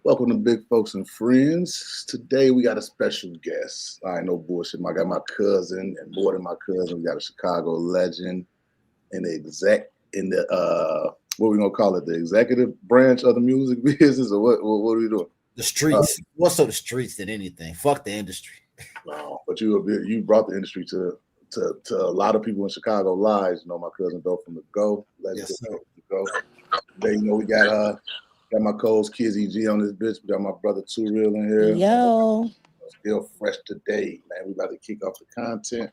Welcome to Big Folks and Friends. Today we got a special guest. I ain't no bullshit. I got my cousin, and more than my cousin, we got a Chicago legend in the what we gonna call it, the executive branch of the music business, or what are we doing? The Uh, streets. More so the streets than anything. Fuck the industry. no, but you brought the industry to a lot of people in Chicago lives. You know, my cousin Doe from the Go, Yes, legendary sir. the Go. Today, we got my co-host Kizzy G on this bitch. We got my brother Two Real in here. Yo, Still fresh today, man. We about to kick off the content.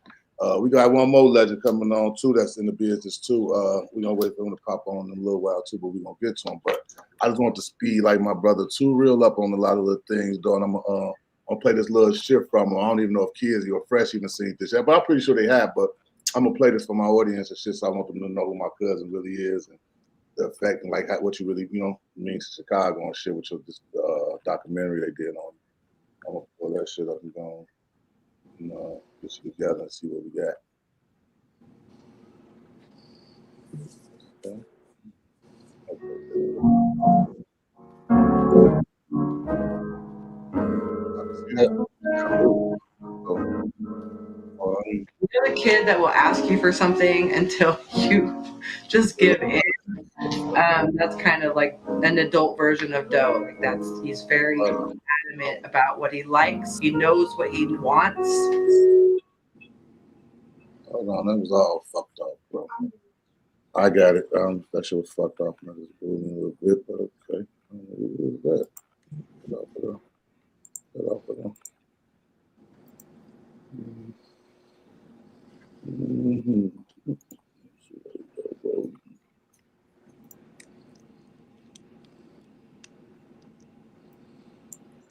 We got one more legend coming on too. That's in the business too. We gonna wait for him to pop on in a little while too, but we gonna get to him. But I just want to speed like my brother Two Real up on a lot of the things. Though, and I'm gonna play this little shit from him. I don't even know if Kizzy or Fresh even seen this yet, but I'm pretty sure they have. But I'm gonna play this for my audience and shit, so I want them to know who my cousin really is and the effect and like what you really means to Chicago and shit with your this documentary they did on. I'm gonna pull that shit up and go get you together and see what we got. Okay. See that? You're the kid that will ask you for something until you just give in. That's kind of like an adult version of Doe. He's very adamant about what he likes. He knows what he wants. Hold on, that was all fucked up, bro. I got it. That shit was fucked up. I just blew me a little bit, but okay. What was that? Get off of them. Mm-hmm.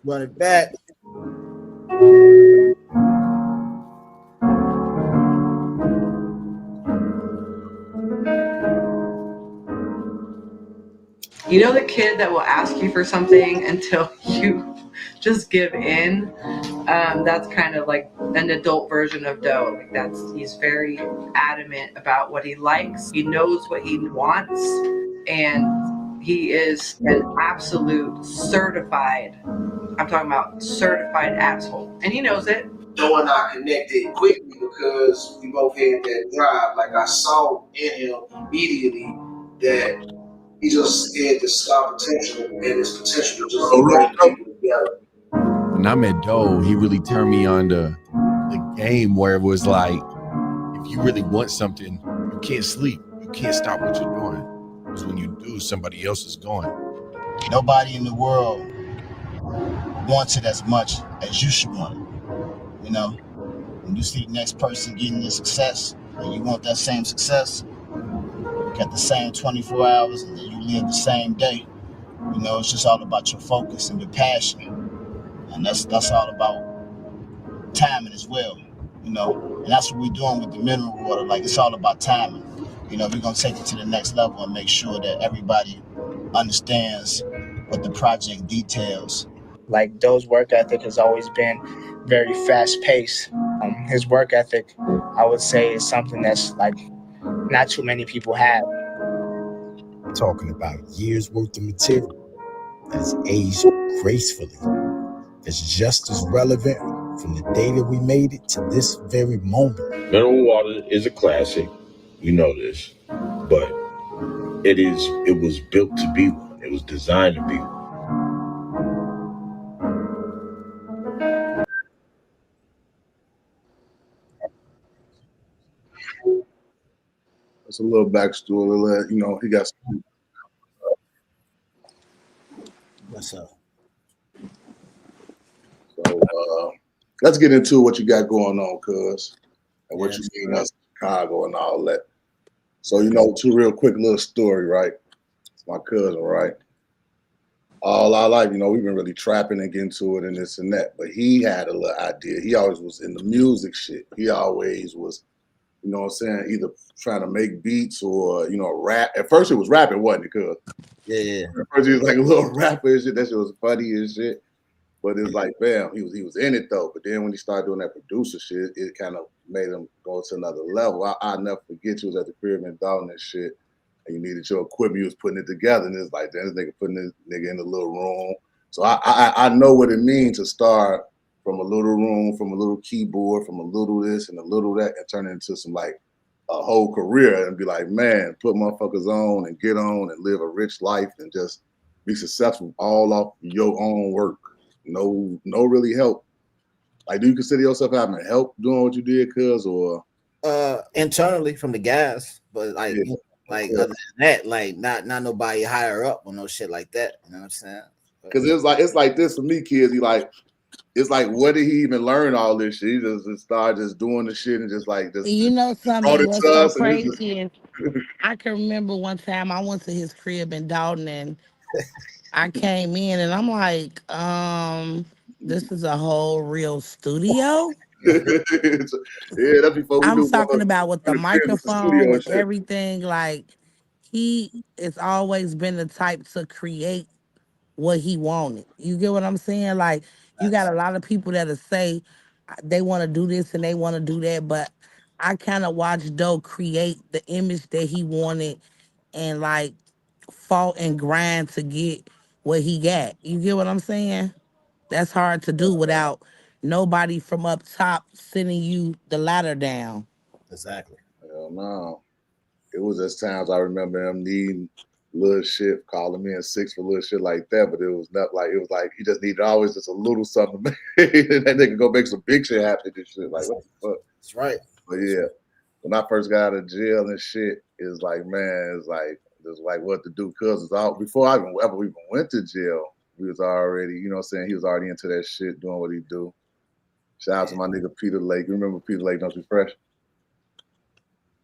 Run it back. You know the kid that will ask you for something until you just give in. That's kind of like an adult version of Doe. He's very adamant about what he likes. He knows what he wants, and he is an absolute certified. I'm talking about certified asshole, and he knows it. Joe and I connected quickly because we both had that drive. Like I saw in him immediately that he just had this star potential and this potential to just bring people together. When I met Doe, he really turned me on to the game where it was like, if you really want something, you can't sleep. You can't stop what you're doing. Because when you do, somebody else is going. Nobody in the world wants it as much as you should want it. You know, when you see the next person getting the success and you want that same success, you got the same 24 hours and then you live the same day. You know, it's just all about your focus and your passion. And that's all about timing as well. You know, and that's what we're doing with the mineral water. Like, it's all about timing. You know, we're gonna take it to the next level and make sure that everybody understands what the project details. Like Doe's work ethic has always been very fast paced. His work ethic, I would say, is something that's like not too many people have. Talking about years worth of material that's aged gracefully, that's just as relevant from the day that we made it to this very moment. Mineral water is a classic, you know this, but it was built to be one. It was designed to be one. That's a little backstory. He got. What's up? So let's get into what you got going on, cuz, and what you mean us Chicago and all that. So two real quick little story, right? It's my cousin, right? All our life, we've been really trapping and getting to it and this and that. But he had a little idea. He always was in the music shit. He always was, what I'm saying, either trying to make beats or, rap. At first it was rapping, wasn't it, cuz? Yeah. At first he was like a little rapper and shit. That shit was funny and shit. But it was like, bam, he was in it though. But then when he started doing that producer shit, it kind of made him go to another level. I'll never forget, you was at the crib in Dalton and shit, and you needed your equipment, you was putting it together, and it's like, then this nigga putting this nigga in the little room So I know what it means to start from a little room, from a little keyboard, from a little this and a little that, and turn it into some like a whole career and be like, man, put motherfuckers on and get on and live a rich life and just be successful all off your own work. No really help. Like, do you consider yourself having help doing what you did, cuz, or internally from the guys, but like yeah, other than that, like not nobody higher up or no shit like that. You know what I'm saying? because it's like this for me, kids. It's like, where did he even learn all this shit? He just started just doing the shit and just like just You know brought something? it What's to so us. And it's just, crazy is I can remember one time I went to his crib in Dalton and I came in and I'm like, this is a whole real studio. yeah, that's before we I'm knew talking what about with the interference with the microphone, studio and with shit. everything. Like he has always been the type to create what he wanted. You get what I'm saying? Like you got a lot of people that'll say they want to do this and they want to do that, but I kind of watched Doe create the image that he wanted and like fought and grind to get what he got. You get what I'm saying? That's hard to do without nobody from up top sending you the ladder down. Exactly. Hell no. It was just times I remember him needing little shit, calling me in six for little shit like that, but it was not like, it was like he just needed always just a little something. And then they could go make some big shit happen and shit. Like, what the fuck? That's right. But yeah, when I first got out of jail and shit, it was like, man, it's like just like what to do. Cause it's all before I even ever even went to jail, we was already, you know what I'm saying? He was already into that shit, doing what he do. Shout out to my nigga Peter Lake. You remember Peter Lake, don't you, Fresh?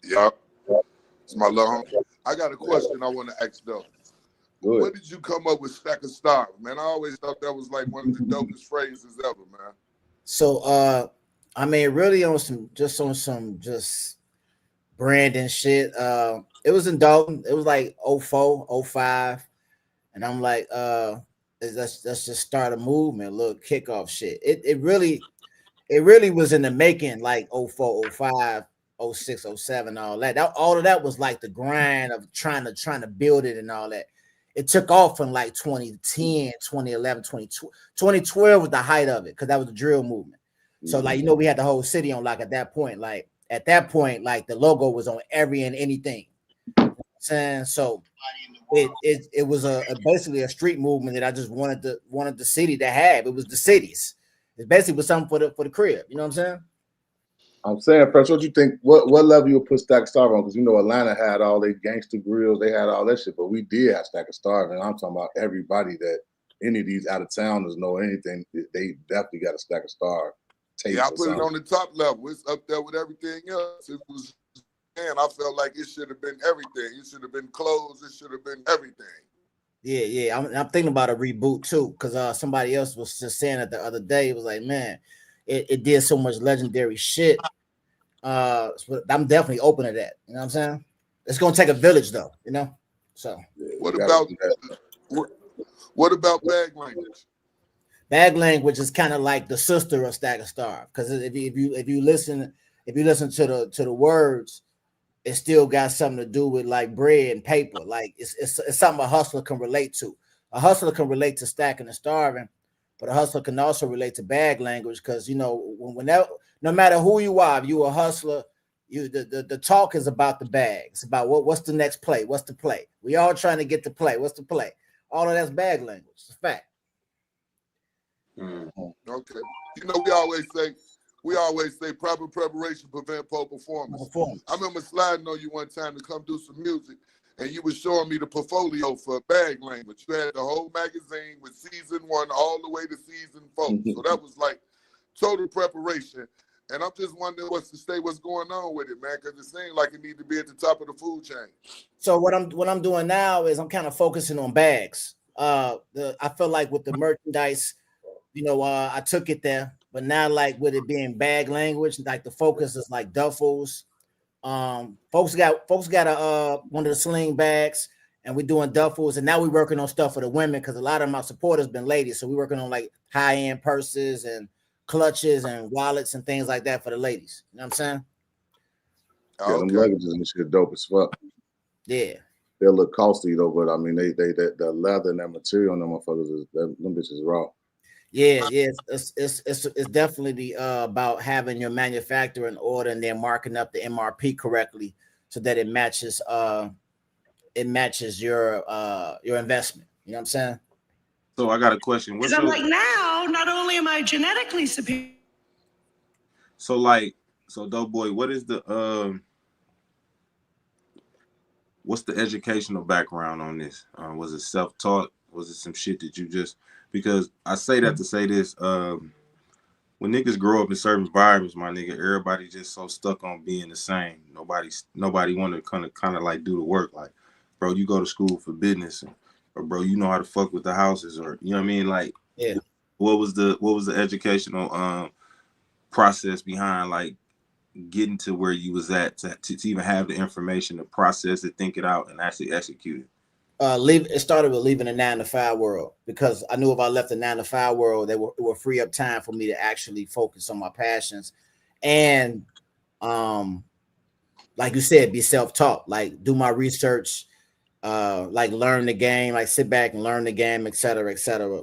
Yeah, it's my little homie. I got a question I want to ask though. Good. When did you come up with Stack of Stars, man? I always thought that was like one of the dopest phrases ever, man. So I mean really on some just branding shit. It was in Dalton. It was like 04, 05. And I'm like, let's just start a movement, a little kickoff shit. It really was in the making, like 04, 05, 06, 07, all that. All of that was like the grind of trying to build it and all that. It took off in like 2010, 2011, 2012 was the height of it because that was the drill movement. So like, you know, we had the whole city on lock at that point. Like at that point, like the logo was on every and anything. You know what I'm saying? So it was basically a street movement that I just wanted the city to have. It was the cities. It basically was something for the crib. You know what I'm saying? I'm saying, Fresh, what you think? What level you would put Stack of Starving on? Because you know Atlanta had all their gangster grills, they had all that shit, but we did have Stack of Starving. I'm talking about everybody that any of these out of towners know anything. They definitely got a Stack of Star. Yeah, I put it on the top level. It's up there with everything else. It was, man, I felt like it should have been everything. It should have been clothes. It should have been everything. Yeah. I'm thinking about a reboot too, because somebody else was just saying it the other day. It was like, man, it did so much legendary shit. So I'm definitely open to that. You know what I'm saying? It's gonna take a village though, you know. So what about bag language? Bag language is kind of like the sister of Stack of Star, because if you listen to the words, it still got something to do with like bread and paper. Like it's something a hustler can relate to. A hustler can relate to stacking and starving, but a hustler can also relate to bag language because you know whenever, no matter who you are, if you a hustler, the talk is about the bag. It's about what's the next play, what's the play. We all trying to get the play. What's the play? All of that's bag language. It's a fact. Okay. You know, we always say proper preparation prevent poor performance. I remember sliding on you one time to come do some music, and you were showing me the portfolio for bag language. You had the whole magazine with season 1 all the way to season 4. So that was like total preparation. And I'm just wondering what's going on with it, man, because it seems like it needs to be at the top of the food chain. So what I'm doing now is I'm kind of focusing on bags. I feel like with the merchandise, you know, I took it there, but now like with it being bag language, like the focus is like duffels. Folks got one of the sling bags, and we're doing duffels, and now we're working on stuff for the women because a lot of my supporters been ladies, so we're working on like high end purses and clutches and wallets and things like that for the ladies. You know what I'm saying? Yeah, them luggages and shit dope as fuck. Yeah. they're a little costly though, but I mean they the leather and that material on them motherfuckers is them bitches raw. Yeah, it's definitely about having your manufacturer in order and then marking up the MRP correctly so that it matches your investment. You know what I'm saying? So I got a question. Because I'm like, now, not only am I genetically superior. So Doughboy, what is what's the educational background on this? Was it self-taught? Was it some shit that you just, because I say that to say this, when niggas grow up in certain environments, my nigga, everybody just so stuck on being the same. Nobody want to kind of like do the work. Like, bro, you go to school for business, or bro, you know how to fuck with the houses, or you know what I mean? Like, yeah. What was the educational process behind like getting to where you was at to even have the information to process it, think it out, and actually execute it? It started with leaving the 9-to-5 world, because I knew if I left the 9-to-5 world, it would free up time for me to actually focus on my passions, and like you said, be self-taught, like do my research, like learn the game, like sit back and learn the game, etc., etc.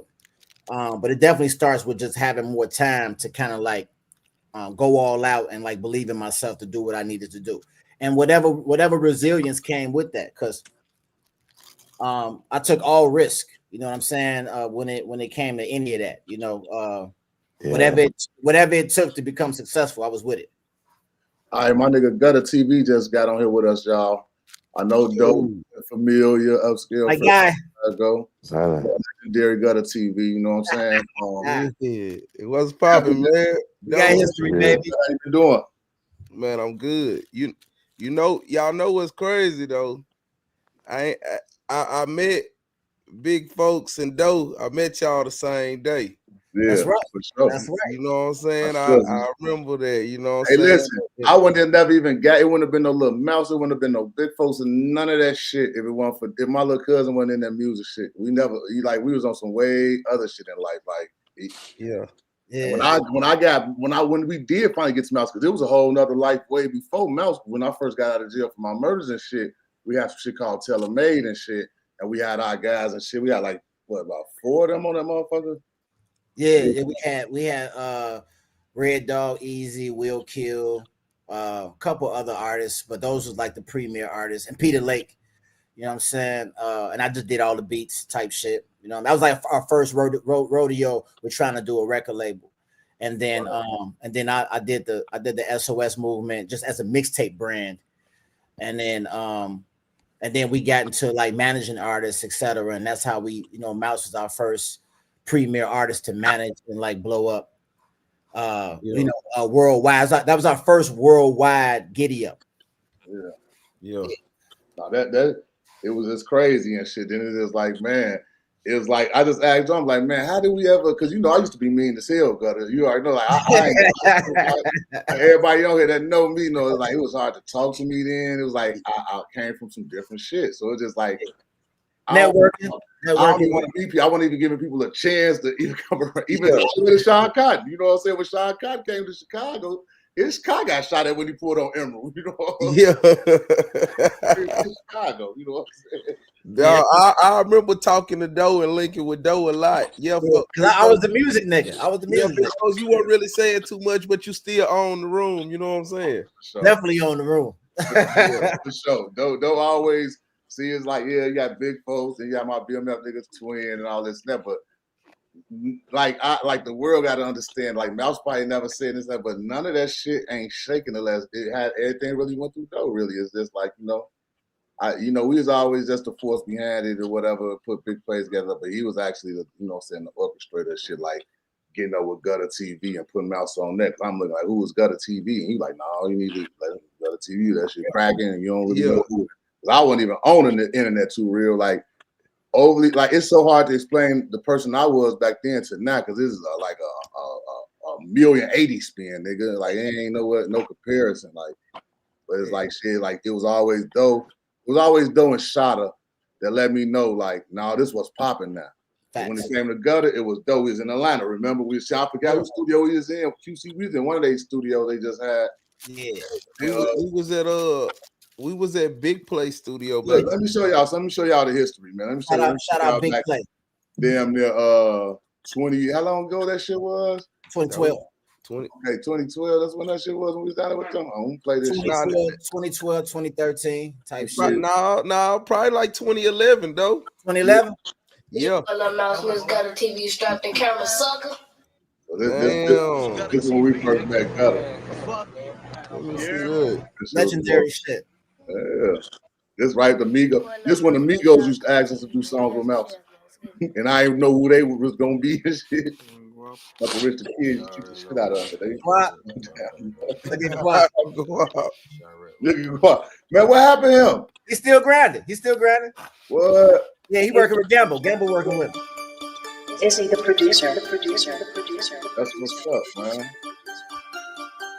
But it definitely starts with just having more time to kind of like go all out and like believe in myself to do what I needed to do, and whatever resilience came with that, because I took all risk, you know what I'm saying, when it came to any of that, you know, whatever it took to become successful, I was with it. All right, my nigga Gutta TV just got on here with us, y'all. I know Dope, familiar, upscale, my guy. Go. Legendary Gutta TV, you know what I'm saying? It was popping, man. We got history, baby. How you doing? Man, I'm good. You know, y'all know what's crazy though. I met big folks and Doe. I met y'all the same day. Yeah, that's right. For sure. That's right. You know what I'm saying? I remember that. You know what Hey, I'm saying? listen, I wouldn't have never even got it. Wouldn't have been no little mouse. It wouldn't have been no big folks and none of that shit if it wasn't for if my little cousin wasn't in that music shit. We we was on some way other shit in life. Like yeah. When we did finally get to mouse, because it was a whole nother life way before mouse. When I first got out of jail for my murders and shit, we had some shit called Tailor-Made and shit, and we had our guys and shit. We had like about 4 of them on that motherfucker. Yeah, we had Red Dog, Easy, Will Kill, a couple other artists, but those was like the premier artists, and Peter Lake, you know what I'm saying? And I just did all the beats type shit, you know. That was like our first rodeo. We're trying to do a record label, and then I did the SOS movement just as a mixtape brand, and then we got into like managing artists, etc. And that's how we, you know, Mouse was our first premier artist to manage and like blow up, you know, worldwide. That was our first worldwide giddy up. Yeah. No, that it was just crazy and shit. Then it was like, man, it was like I just asked him, like, man, how did we ever? Because you know, I used to be mean as hell, Gutta. You already know, like everybody on here that know me know it's like it was hard to talk to me then. It was like I came from some different shit, so it's just like networking. I don't even want to meet people. I wasn't even giving people a chance to even come around. Even with Sean Cotton, you know what I'm saying? When Sean Cotton came to Chicago, his car got shot at when he pulled on Emerald. You know what I'm saying? In Chicago, you know what I'm saying? Yeah, I remember talking to Doe and linking with Doe a lot. Yeah, because I was the music nigga. Because you weren't really saying too much, but you still own the room. You know what I'm saying? Definitely own the room. Yeah, for sure. Doe always see it's like, yeah, you got big folks and you got my BMF niggas twin and all this stuff, but like the world got to understand. Like Mouse probably never said this, but none of that shit ain't shaking unless it had everything really went through Doe. Really, it's just like we was always just the force behind it or whatever, put big plays together. But he was actually the the orchestrator of shit, like getting up with Gutta TV and putting Mouse on that. I'm looking like, who was Gutta TV? And he like, no, you need to let Gutta TV. That shit cracking, and you don't really know who. I wasn't even owning the internet too real, like overly. Like it's so hard to explain the person I was back then to now, because this is like a 1,080,000 spin, nigga. Like it ain't no comparison. Like, but it's like shit. Like it was always Doe. It was always Doe and Shotta that let me know, like, no, this was popping now. So when it came to Gutta, it was Doe. He was in Atlanta. Remember, I forgot what studio he was in. QC, we was in one of those studios they just had. Yeah. He was at We was at Big Play Studio back. Look, let me show y'all. Let me show y'all the history, man. Let me show Shout out Big back Play. damn near 20. How long ago that shit was? 2012. 2012. That's when that shit was when we was down there with them. I'm gonna play this 2012, 2013 type shit. No, probably like 2011 though. 2011. Yeah. Got a TV strapped in camera, sucker. So this is when we first met Gutta. Let me see that. Legendary shit. Yeah. This right, the Migos. This when the Migos used to ask us to do songs with Mouse. And I didn't know who they was gonna be and shit. But the Rich the Kid, you keep the shit out of it. What? Look at Gutta. Man, what happened to him? He's still grinding. What? Yeah, he working with Gamble. Gamble working with him. Is he the producer? That's what's up, man.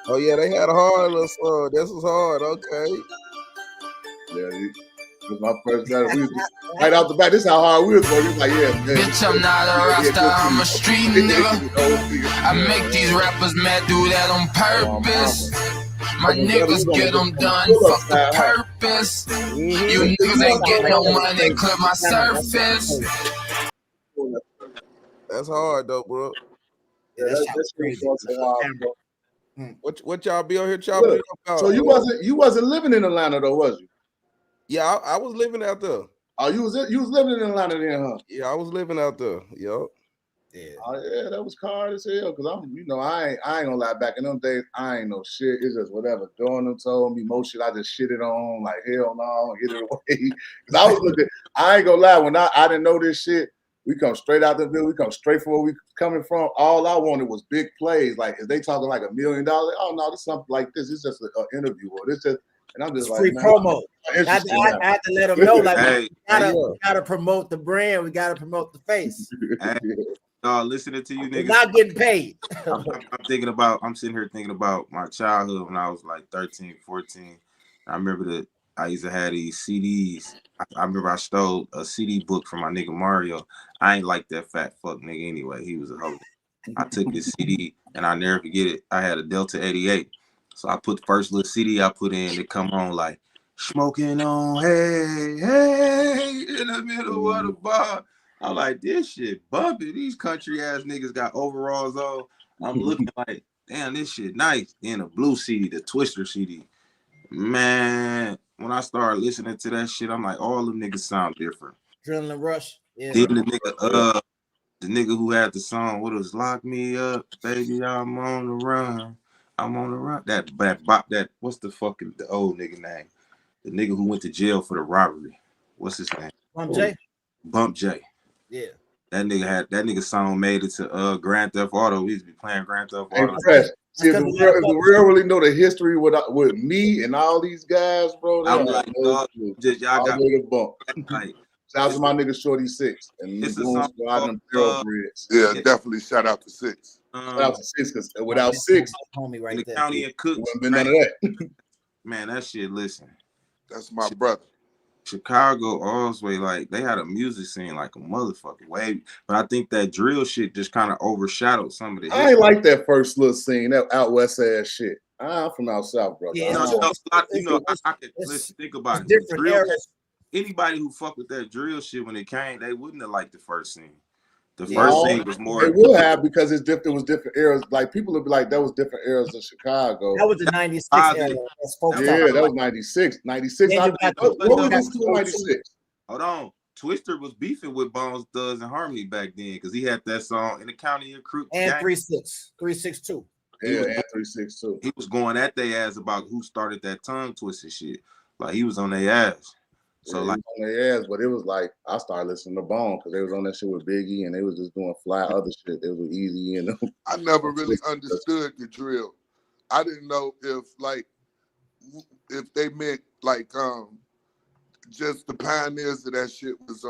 Oh yeah, they had a hard little song. This was hard. Okay. Yeah, this was my first guy. We was right out the back. This is how hard we was going. He was like, yeah, man. Bitch, I'm not a roster, I'm a street nigga. I make these rappers mad, do that on purpose. My niggas get them done, fuck the purpose. You niggas ain't get no money, clear my surface. That's hard though, bro. Yeah, that's crazy. What y'all be on here chopping about? So you wasn't living in Atlanta though, was you? Yeah, I was living out there. Oh, you was living in Atlanta then, huh? Yeah, I was living out there. Yup. Yeah. Oh yeah, that was hard as hell. Cause I ain't gonna lie. Back in them days, I ain't no shit. It's just whatever. Dawn told me most shit. I just shit it on like hell no, get it away. Cause I was looking. I ain't gonna lie. When I didn't know this shit. We come straight out the bill. We come straight from where we coming from. All I wanted was big plays. Like, is they talking like $1 million? Oh no, this something like this. It's just an interview or this just. And I'm just free promo. I had to let them know, like, we gotta promote the brand. We gotta promote the face. Listening to you niggas. We're not getting paid. I'm sitting here thinking about my childhood when I was like 13, 14. I remember that I used to have these CDs. I remember I stole a CD book from my nigga Mario. I ain't like that fat fuck nigga anyway. He was a hoe. I took his CD and I never forget it. I had a Delta 88. So I put the first little CD I put in, it come on like, smoking on, hey, hey, in the middle of the bar. I'm like, this shit bumping. These country ass niggas got overalls on. I'm looking like, damn, this shit nice. Then a blue CD, the Twister CD. Man, when I started listening to that shit, I'm like, all them niggas sound different. Adrenaline Rush. Yeah. Then the nigga who had the song, what was Lock Me Up, Baby, I'm on the run. I'm on the run. That what's the old nigga name? The nigga who went to jail for the robbery. What's his name? Bump J. Yeah. That nigga song made it to Grand Theft Auto. We used to be playing Grand Theft Auto. See, if the world really know the history with me and all these guys, bro. I'm like, y'all got bump. Like, shout out to my nigga Shorty 6 and it's them thoroughbreds. Yeah, definitely shout out to 6. Shout out to 6 because without 6, homie right in the county of Cook, wouldn't been none of that. Man, that shit. Listen, that's my brother. Chicago always like they had a music scene like a motherfucker way, but I think that drill shit just kind of overshadowed some of the. I ain't like that first little scene, that out west ass shit. I'm from out south, brother. Yeah, I could listen, think about it. Different eras. Anybody who fucked with that drill shit when it came, they wouldn't have liked the first scene. The first scene was more. They will have because it was different eras. Like people would be like, that was different eras of Chicago. That was the '96 era. That was '96. '96. What was this to '96? Hold on. Twister was beefing with Bones Thugs and Harmony back then because he had that song in the county of Crook. And 362. Yeah, and 362. He was going at their ass about who started that tongue twisting shit. Like he was on their ass. So on their ass, but it was like I started listening to Bone because they was on that shit with Biggie and they was just doing fly other shit. It was easy, you know. I never really understood the drill. I didn't know if they meant like just the pioneers of that shit was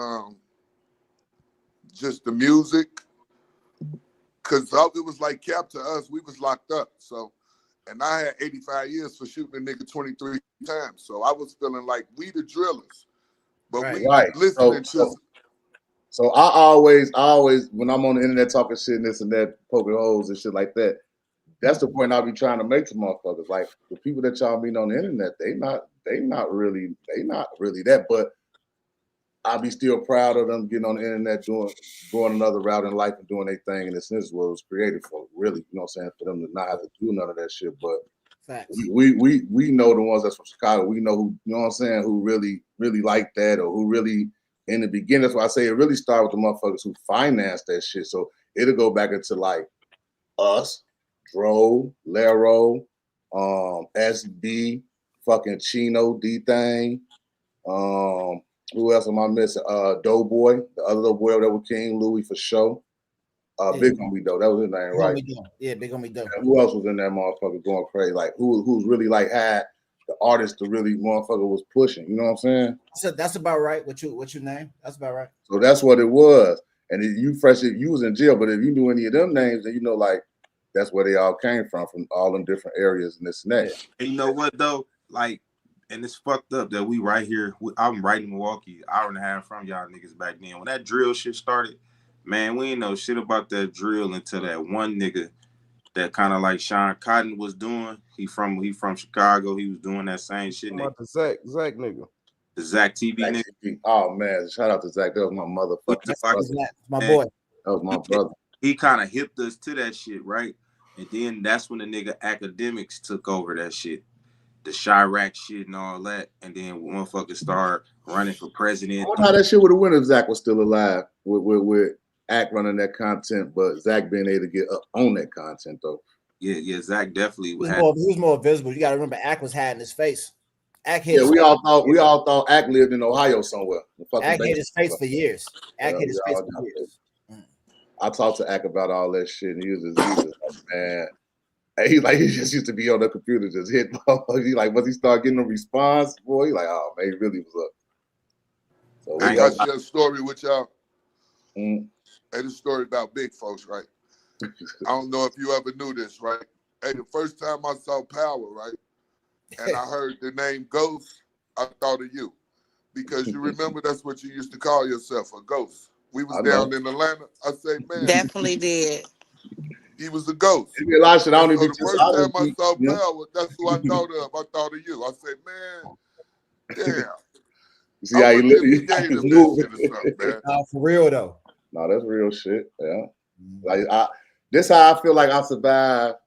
just the music. Cause it was like cap to us, we was locked up. So and I had 85 years for shooting a nigga 23 times. So I was feeling like we the drillers. But we listening to. So I always, when I'm on the internet talking shit and this and that, poking holes and shit like that, that's the point I'll be trying to make to motherfuckers. Like the people that y'all meet on the internet, they not really that. But I'll be still proud of them getting on the internet, going another route in life and doing their thing. And this is what it was created for, really. You know what I'm saying? For them to not have to do none of that shit. But we know the ones that's from Chicago. We know who, you know what I'm saying, who really like that, or who really in the beginning. That's why I say it really started with the motherfuckers who financed that shit. So it'll go back into like us, Dro, Lero, SB, fucking Chino, D-Thing, who else am I missing? Doughboy, the other little boy that was King Louis for sure. Big Homie Doe, that was his name, right? Yeah, Big Homie Doe. Who else was in that motherfucker going crazy? Like who's really like had the artist to really motherfucker was pushing? You know what I'm saying? So that's about right. What you name? That's about right. So that's what it was. And if you was in jail, but if you knew any of them names, then you know like that's where they all came from all them different areas and this and that. And you know what though? Like, and it's fucked up that we right here. I'm right in Milwaukee, hour and a half from y'all niggas back then. When that drill shit started, man, we ain't know shit about that drill until that one nigga that kind of like Sean Cotton was doing. He from Chicago. He was doing that same shit. About the Zach nigga. The Zach TV nigga. Oh man, shout out to Zach. That was my motherfucking brother. My boy. That was my brother. He kind of hipped us to that shit, right? And then that's when the nigga academics took over that shit. The Chirac shit and all that. And then motherfuckers start running for president. I wonder how that shit would have went if Zach was still alive with Act running that content, but Zach being able to get up on that content though. Yeah, Zach definitely he was more visible. You gotta remember Act was hiding his face. Act hit we all thought Act lived in Ohio somewhere. Act hit his face for years. Act hit his face for years. I talked to Ack about all that shit, and he was like, man, he just used to be on the computer, just hit. He like, once he started getting a response, boy, he like, oh man, he really was up. So I got share a story with y'all. Hey, this story about big folks, right? I don't know if you ever knew this, right? Hey, the first time I saw Power, right, and I heard the name Ghost, I thought of you, because you remember that's what you used to call yourself, a ghost. We was down in Atlanta. I say, man, definitely did. He was a ghost. It'd be a lot of shit. I don't even the first time I saw Power, that's who I thought of. I thought of you. I said, man, damn. You see how you live? For real though. No, that's real shit. Yeah. Like this how I feel like I survived.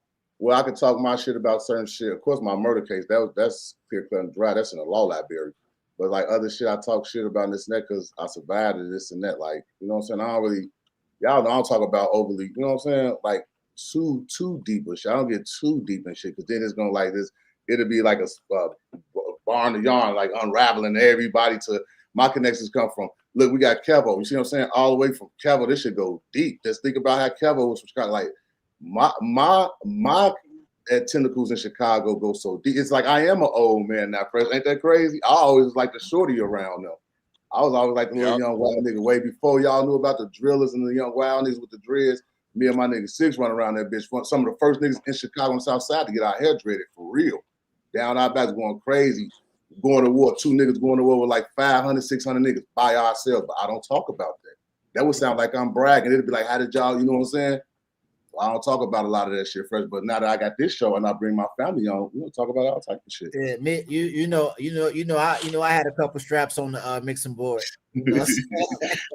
Well, I could talk my shit about certain shit. Of course, my murder case, that's clear cut and dry. That's in the law library. But like other shit, I talk shit about this and that because I survived it, this and that. Like, you know what I'm saying? I don't really, y'all know I don't talk about overly, you know what I'm saying? Like too deep with shit. I don't get too deep in shit because then it's gonna like this. It'll be like a barn to yarn, like unraveling everybody to my connections come from. Look, we got Kevo. You see what I'm saying? All the way from Kevo, this should go deep. Just think about how Kevo was kind of like my tentacles in Chicago go so deep. It's like I am an old man now, Fresh. Ain't that crazy? I always like the shorty around them. I was always like the little young wild nigga way before y'all knew about the drillers and the young wild niggas with the dreads. Me and my nigga Six run around that bitch. Some of the first niggas in Chicago and South Side to get our hair dreaded for real. Down our backs going crazy. Going to war. Two niggas going to war with like 500, 600 niggas by ourselves. But I don't talk about that. That would sound like I'm bragging. It'd be like, how did y'all, you know what I'm saying? I don't talk about a lot of that shit, Fresh. But now that I got this show and I bring my family on, we talk about all type of shit. Yeah, I had a couple straps on the mixing board. That's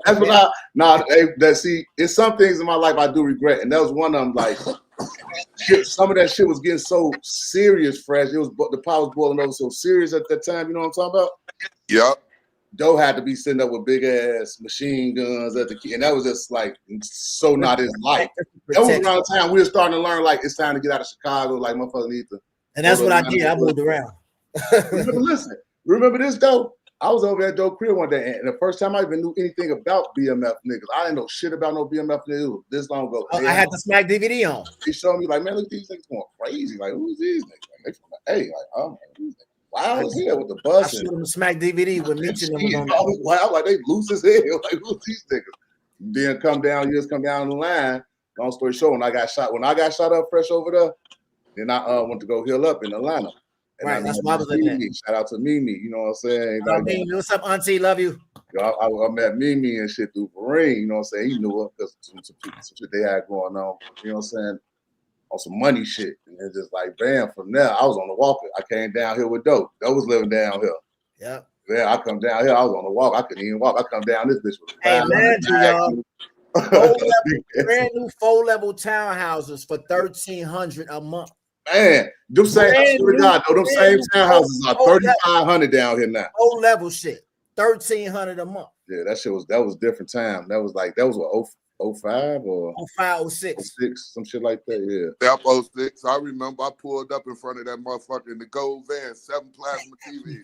what see, it's some things in my life I do regret, and that was one of them. Like, shit, some of that shit was getting so serious, Fresh. It was the pot was boiling over so serious at that time. You know what I'm talking about? Yep. Doe had to be sitting up with big ass machine guns at the key, and that was just like so not his life. That was around the time we were starting to learn like it's time to get out of Chicago. Like motherfuckers need to. And that's what I did. I moved around. Remember this though? I was over at Doe Crib one day, and the first time I even knew anything about BMF niggas, I didn't know shit about no BMF niggas this long ago. I had the Smack DVD on. He showed me like, man, look at these niggas going crazy. Like, who's these niggas? Like, they from the A. Like, oh man, these niggas. Wow, I was here with the bus. I showed him the Smack DVD with Mitch and them on. Wow, like they loose as hell. Like, who's these niggas? Then come down the line. Long story short, when I got shot up Fresh over there, then I went to go heal up in Atlanta. And right, that's why I was in there. Shout out to Mimi, you know what I'm saying? What's up, Auntie? Love you. I met Mimi and shit through Vereen, you know what I'm saying? He knew her because some shit they had going on, you know what I'm saying? on some money shit. And then just like, bam, from there, I was on the walker. I came down here with Dope. Dope was living down here. Yep. Yeah, I come down here. I was on the walk. I couldn't even walk. I come down this bitch with Hey, 500 man, y'all. Brand new 4-level townhouses for $1,300 a month. Man, them same, I swear to God, though, them same townhouses are 3,500 down here now. 4-level shit, $1,300 a month. Yeah, that was different time. That was what 05 or 05, 06. 06, some shit like that. Yeah. Yep, 06. I remember I pulled up in front of that motherfucker in the gold van, 7 plasma TVs.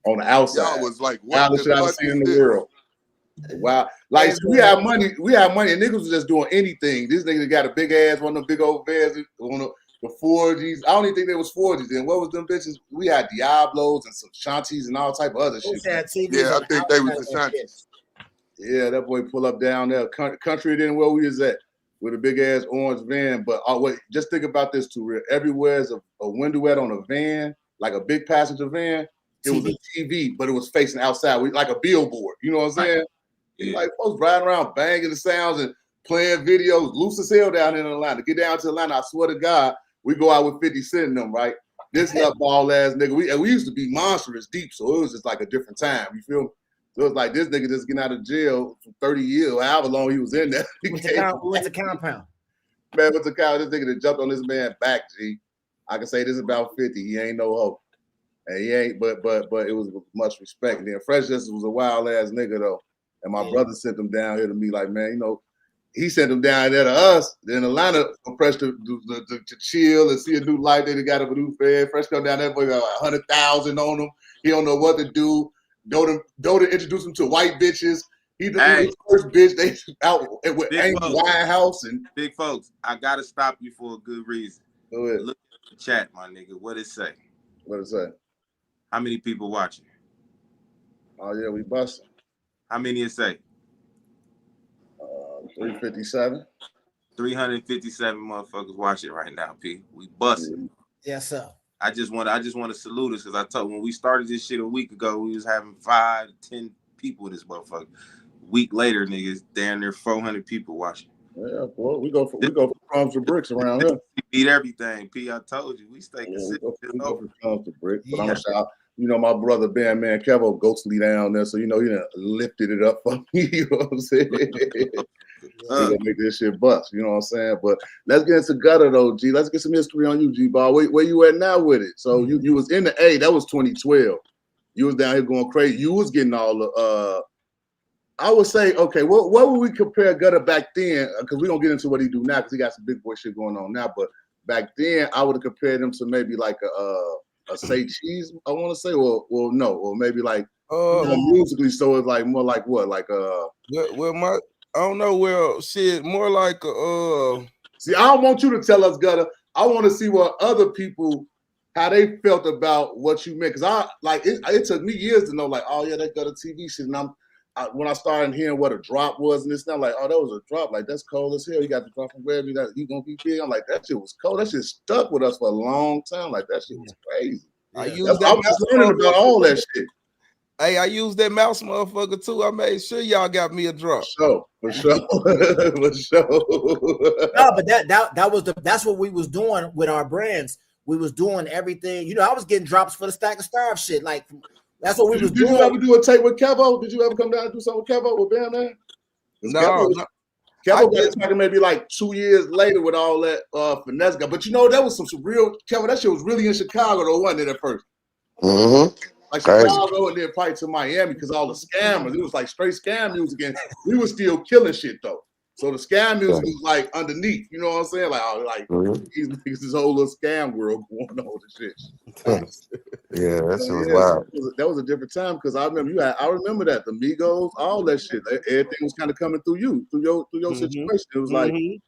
On the outside. Y'all was like, what the shit I've seen in the world. Wow. Like so we had money, and niggas was just doing anything. This nigga got a big ass, one of them big old vans on the 4Gs. I don't even think there was 4Gs then. What was them bitches? We had Diablos and some Shanties and all type of other shit. Yeah, I think they was the Shanties. Yeah, that boy pull up down there. Country didn't where we was at with a big ass orange van. But wait, just think about this too, real. Everywhere is a windowette on a van, like a big passenger van. It was a TV, but it was facing outside, like a billboard. You know what I'm saying? Yeah. Like folks riding around banging the sounds and playing videos, loose as hell down in Atlanta. Get down to Atlanta, I swear to God, we go out with 50 Cent in them, right? This nutball ass nigga. We used to be monstrous deep, so it was just like a different time. You feel me? So it was like this nigga just getting out of jail for 30 years, however long he was in there. What's the compound? Man, what's the count? This nigga that jumped on this man's back, G. I can say this is about 50. He ain't no hoe. And he ain't, but it was with much respect. And then Fresh Justice was a wild ass nigga though. And my brother sent him down here to me, like, man, you know, he sent him down there to us. Then Atlanta for Fresh to chill and see a new life. They got a new fan. Fresh come down there, boy got like 100,000 on him. He don't know what to do. Don't introduce him to white bitches. He the first bitch they out with Amy Winehouse and big folks. I gotta stop you for a good reason. Go ahead. Look at the chat, my nigga. What it say? What it say? How many people watching? Oh yeah, we busting. How many it say? 357. 357 motherfuckers watching right now, P. We busting. Yes, sir. I just want to salute us because I told when we started this shit a week ago, we was having 5 to 10 people in this motherfucker. A week later, niggas, damn near 400 people watching. Yeah, boy, we go for crumbs to bricks around here. We beat everything, P. I told you, we stay consistent. We go for crumbs to bricks. But I'm gonna shout, you know, my brother Man Kevo ghostly down there, so you know he done lifted it up for me. You know what I'm saying? We gonna make this shit bust. You know what I'm saying? But let's get into Gutta though, G. Let's get some history on you, G. Ball. Where you at now with it? So you was in the A. That was 2012. You was down here going crazy. You was getting all the. I would say, okay, what would we compare Gutta back then? Because we don't get into what he do now, because he got some big boy shit going on now. But back then, I would have compared him to maybe like a Say Cheese. I want to say, or maybe like musically. So it's like more like what, like well, I don't know. Well, shit, more like See, I don't want you to tell us, Gutta. I want to see what other people, how they felt about what you meant. Because it took me years to know, like, oh yeah, that Gutta TV shit. And when I started hearing what a drop was, and it's not like, oh, that was a drop. Like, that's cold as hell. You got the drop from Gravy. That he gonna be big. I'm like, that shit was cold. That shit stuck with us for a long time. Like, that shit was crazy. I was just learning about all that shit. Hey, I used that mouse motherfucker too. I made sure y'all got me a drop. For sure. For sure. No, but that's what we was doing with our brands. We was doing everything. You know, I was getting drops for the Stack of Starve shit. Like, that's what we was doing. Did you ever do a tape with Kevo? Did you ever come down and do something with Kevo with Bam Man? No. Kevo got talking maybe like 2 years later with all that finesse guy. But you know, that was some real Kevo. That shit was really in Chicago though, wasn't it at first? Mm-hmm. Like Chicago and then probably to Miami because all the scammers. It was like straight scam music, and we were still killing shit though. So the scam music was like underneath. You know what I'm saying? Like these niggas, this whole little scam world going on and shit. Yeah, that shit was wild. That was a different time because I remember I remember that the Migos, all that shit. Everything was kind of coming through you, through your situation. It was like it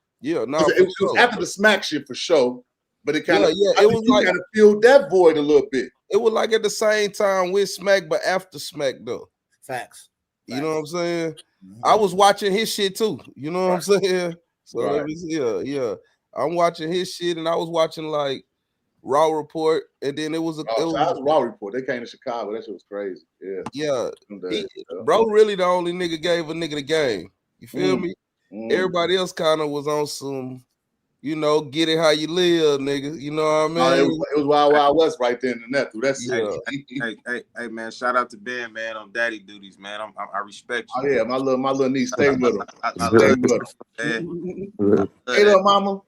was after the smack shit for sure. But it kind of it was like kind of filled that void a little bit. It was like at the same time with Smack, but after Smack though. Facts. You know what I'm saying? I was watching his shit too. You know what I'm saying? So let me see. Yeah. I'm watching his shit, and I was watching like Raw Report, and then it was Raw Report. They came to Chicago. That shit was crazy. Yeah. Bro, really the only nigga gave a nigga the game. You feel me? Everybody else kind of was on some you know, get it how you live, nigga. You know what I No, mean? it was Wild Wild West right there in the net through that Yeah. Hey, man! Shout out to Ben, man, on daddy duties, man. I respect Oh you. yeah, my little niece stay with him. I Stay love with him. you, man. I love Hey, that. little mama.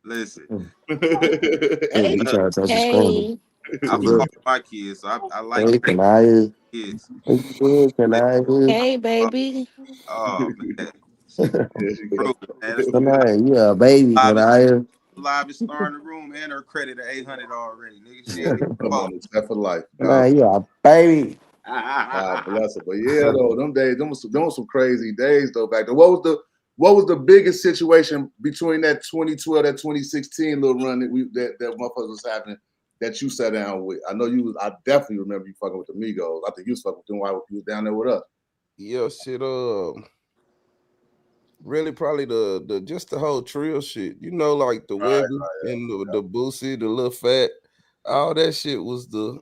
Listen, You Hey. trying to touch the screen? Hey, I fought my kids, so I like Hey, can I hear? kids. Hey, can Listen, I hear? hey, oh, baby. oh, man, There she go. Ruben, man, that's Can I hear? You a baby? Can live is I hear? live is star in the room, and her credit at 800 already, nigga. She ain't even Come on, it's that for life. Can I hear? You a baby? God bless her. But yeah, though, them days, them was some crazy days though back then. What was the biggest situation between that 2012, that 2016 little run that motherfuckers was having that you sat down with? I know I definitely remember you fucking with the Migos. I think you was fucking with them while you was down there with us. Yeah, shit. Really, probably the just the whole trio shit. You know, like the Webby and the Boosie, the Lil Fat, all that shit was the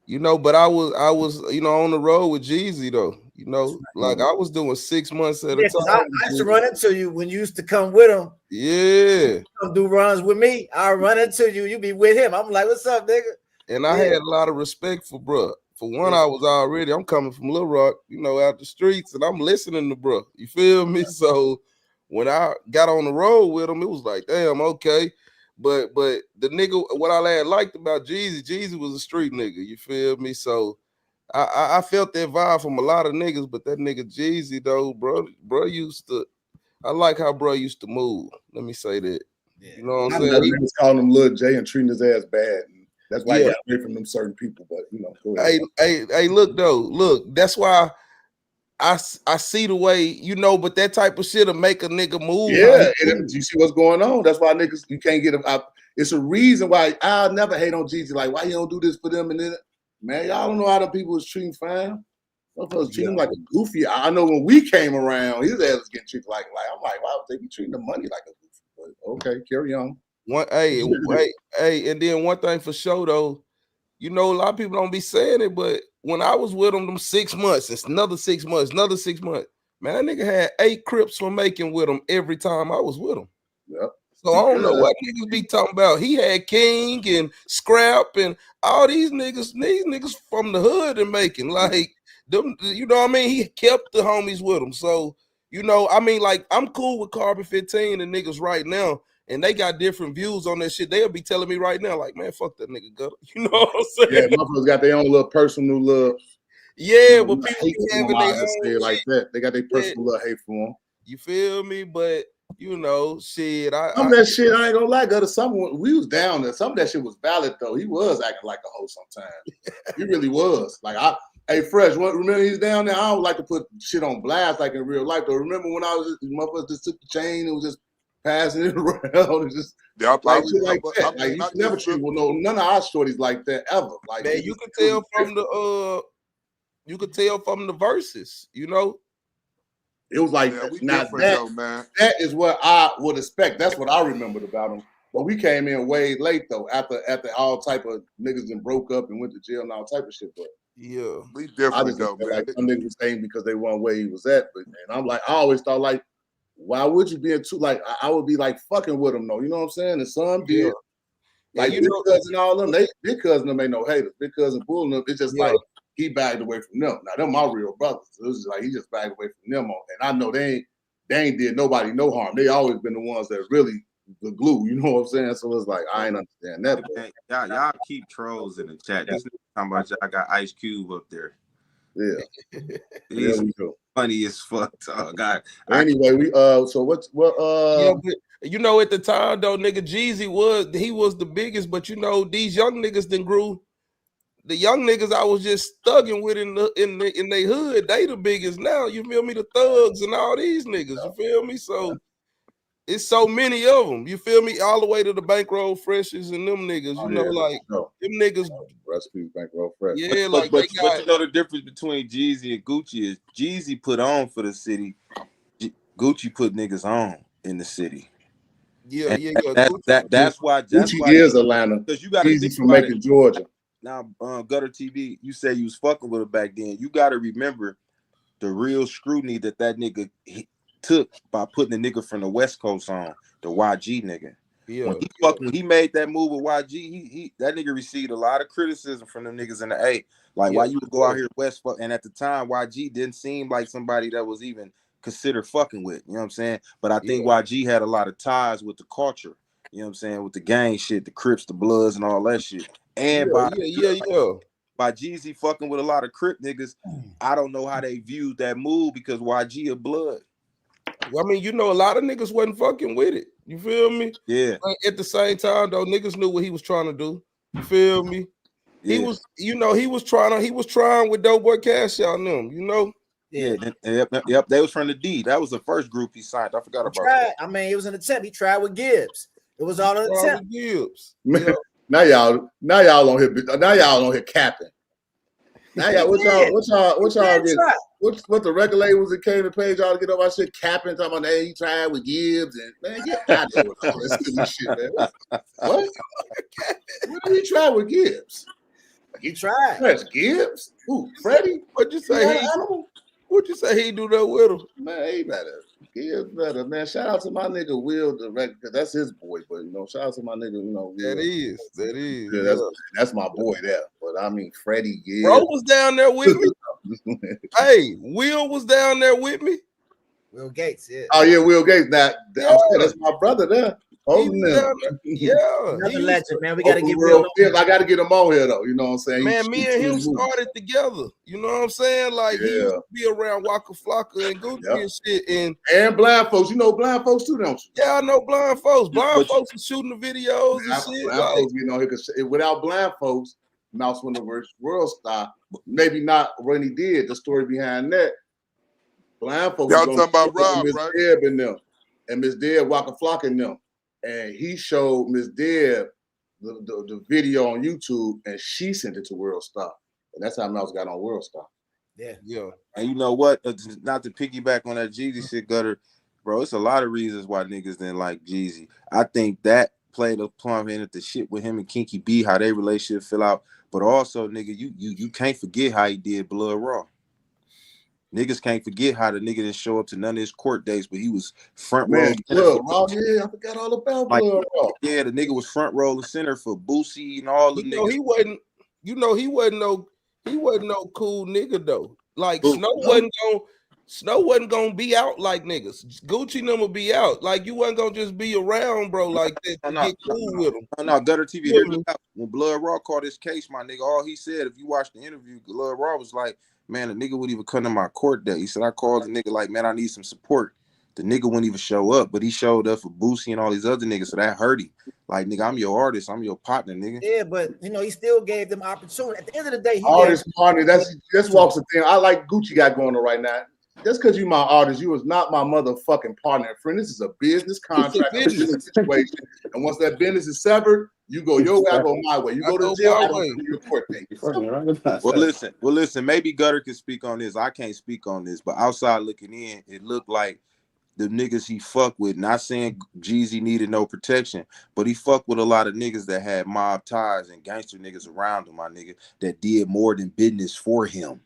you know. But I was you know on the road with Jeezy though. You know, like I was doing 6 months at a Yeah, because time. I used to run into you when you used to come with him. Yeah, come do runs with me. I run into you. You be with him. I'm like, what's up, nigga? and I had a lot of respect for bruh. For one, I'm coming from Little Rock, you know, out the streets, and I'm listening to bruh. You feel me? So when I got on the road with him, it was like, damn, okay. But the nigga, what I liked about Jeezy was a street nigga. You feel me? So I felt that vibe from a lot of niggas, but that nigga Jeezy though, bro used to. I like how bro used to move. Let me say that. You know what I'm saying? He was calling him Lil J and treating his ass bad. That's why he got away from them certain people. But you know, go ahead. Hey, look though, look. That's why I see the way you know, but that type of shit'll make a nigga move. Yeah, and you see what's going on. That's why niggas you can't get them out. It's a reason why I'll never hate on Jeezy. Like, why you don't do this for them? And then, man, y'all don't know how the people was treating fam. Motherfuckers treating him like a goofy. I know when we came around, his ass was getting treated like I'm like, why would they be treating the money like a goofy? But okay, carry on. Hey, and then one thing for sure though, you know, a lot of people don't be saying it, but when I was with him them 6 months, it's another 6 months, another 6 months. Man, that nigga had 8 Crips from making with him every time I was with him. Yep. So I don't know what niggas be talking about. He had King and Scrap and all these niggas from the hood and making like them, you know what I mean? He kept the homies with him. So, you know, I mean, like I'm cool with Carbon 15 and niggas right now, and they got different views on that shit. They'll be telling me right now, like, man, fuck that nigga Gutta. You know what I'm saying? Yeah, motherfuckers got their own little personal love. Yeah, but people hate be for having them, I their just say own it like that. They got their personal little hate for them. You feel me? But you know, shit. Some of that shit, I ain't gonna lie, Gutta. We was down there. Some of that shit was valid though. He was acting like a hoe sometimes. He really was. Like hey, Fresh. Remember he's down there? I don't like to put shit on blast like in real life though. Remember when I was motherfuckers just took the chain and was just passing it around and just like shit like that. Like you should never treat none of our shorties like that ever. Like man, you could tell from the verses, you know. It was like now that is what I would expect. That's what I remembered about him. But we came in way late though, after all type of niggas and broke up and went to jail and all type of shit. But yeah, we different though, man. Like some niggas was saying because they weren't where he was at. But man, I'm like, I always thought like, why would you be into like I would be like fucking with him though? You know what I'm saying? And some did. Like Big Cousin, all them, Big Cousin them ain't no haters. Big Cousin Bull them, it's just like he bagged away from them. Now them my real brothers. It was just like he just bagged away from them on. And I know they ain't did nobody no harm. They always been the ones that really the glue. You know what I'm saying? So it's like I ain't understand that. Man, y'all keep trolls in the chat. This nigga talking about y'all got Ice Cube up there. Yeah, he's we go. Funny as fuck, dog. Anyway, we so what yeah, but you know at the time though, nigga Jeezy was the biggest, but you know these young niggas then grew. The young niggas I was just thugging with in their hood, they the biggest now. You feel me? The thugs and all these niggas. You feel me? So it's so many of them. You feel me? All the way to the Bankroll Freshes and them niggas. You know, like them niggas. Recipe Bankroll Fresh. Yeah, but you know the difference between Jeezy and Gucci is Jeezy put on for the city. Gucci put niggas on in the city. Yeah. That's why Gucci is Atlanta. Because you got to think from making Georgia. Now, Gutter TV, you say you was fucking with her back then. You got to remember the real scrutiny that nigga took by putting the nigga from the West Coast on, the YG nigga. Yeah. When he made that move with YG, he that nigga received a lot of criticism from them niggas in the A. Like, why you would go out here West, and at the time YG didn't seem like somebody that was even considered fucking with. You know what I'm saying? But I think YG had a lot of ties with the culture. You know what I'm saying? With the gang shit, the Crips, the Bloods, and all that shit. And by Jeezy fucking with a lot of Crip niggas, I don't know how they viewed that move because YG a Blood. I mean, you know, a lot of niggas wasn't fucking with it. You feel me? Yeah. But at the same time, though, niggas knew what he was trying to do. You feel me? Yeah. He was, you know, he was trying with Dope Boy Cash on them, you know? Yeah. Yep. They was from the D. That was the first group he signed. I forgot about that. I mean, it was an attempt. He tried with Gibbs. It was all an attempt. Gibbs. Now y'all on here capping. Now y'all, what y'all get? What the record labels that came to page y'all to get up our shit capping, talking about, hey, he tried with Gibbs, and man, get out of here with all this silly shit, man. What? What did he try with Gibbs? He tried. That's Gibbs? Who? Freddie? What'd you say? What'd you say he do that with him? Man, he better. Gibbs better, man. Shout out to my nigga Will, the record, because that's his boy. But you know, shout out to my nigga, you know, Will. That is. Yeah, that's my boy there. But I mean, Freddie Gibbs. Bro was down there with me. Hey, Will was down there with me. Will Gates, yeah. Oh yeah, Will Gates. That's my brother there. Yeah, another legend, man. We got to get real. I got to get him on here though. You know what I'm saying? Man, me and him started together. You know what I'm saying? Like he used to be around Waka Flocka and Gutta and shit, and blind folks. You know blind folks too, don't you? Yeah, I know blind folks. Blind folks are shooting the videos and shit. Blind folks, you know, because without blind folks, Mouse wouldn't have reached world star. Maybe not when he did. The story behind that. Blind folks. Y'all talking about Rob, Miss right? Deb and them, and Miss Deb Waka Flocka and them. And he showed Miss Deb the video on YouTube, and she sent it to World Star. And that's how Mouse got on World Star. Yeah. And you know what? Not to piggyback on that Jeezy shit, Gutter, bro, it's a lot of reasons why niggas didn't like Jeezy. I think that played a part in it, the shit with him and Kinky B, how their relationship fell out. But also, nigga, you can't forget how he did Blood Raw. Niggas can't forget how the nigga didn't show up to none of his court dates, but he was front row. Blood Raw, yeah, I forgot all about Blood Raw. Yeah, the nigga was front row and center for Boosie and all the niggas. He wasn't no cool nigga though. Like Snow wasn't gonna be out like niggas. Gucci and them would be out. Like you wasn't gonna just be around, bro, like that to get cool with him. No, Gutter TV, hear me out. When Blood Raw caught his case, my nigga, all he said, if you watch the interview, Blood Raw was like, man, the nigga wouldn't even come to my court day. He said, I called the nigga like, man, I need some support. The nigga wouldn't even show up, but he showed up for Boosie and all these other niggas, so that hurt him. Like, nigga, I'm your artist. I'm your partner, nigga. Yeah, but, you know, he still gave them opportunity. At the end of the day, artist partner, that's walks the thing. I like Gucci got going on right now. Just because you my artist, you was not my motherfucking partner and friend. This is a business contract, a business situation. And once that business is severed, you go your way, I go my way. You go to jail, I go to your court date. Well, listen. Maybe Gutter can speak on this. I can't speak on this, but outside looking in, it looked like the niggas he fucked with. Not saying Jeezy needed no protection, but he fucked with a lot of niggas that had mob ties and gangster niggas around him. My nigga, that did more than business for him.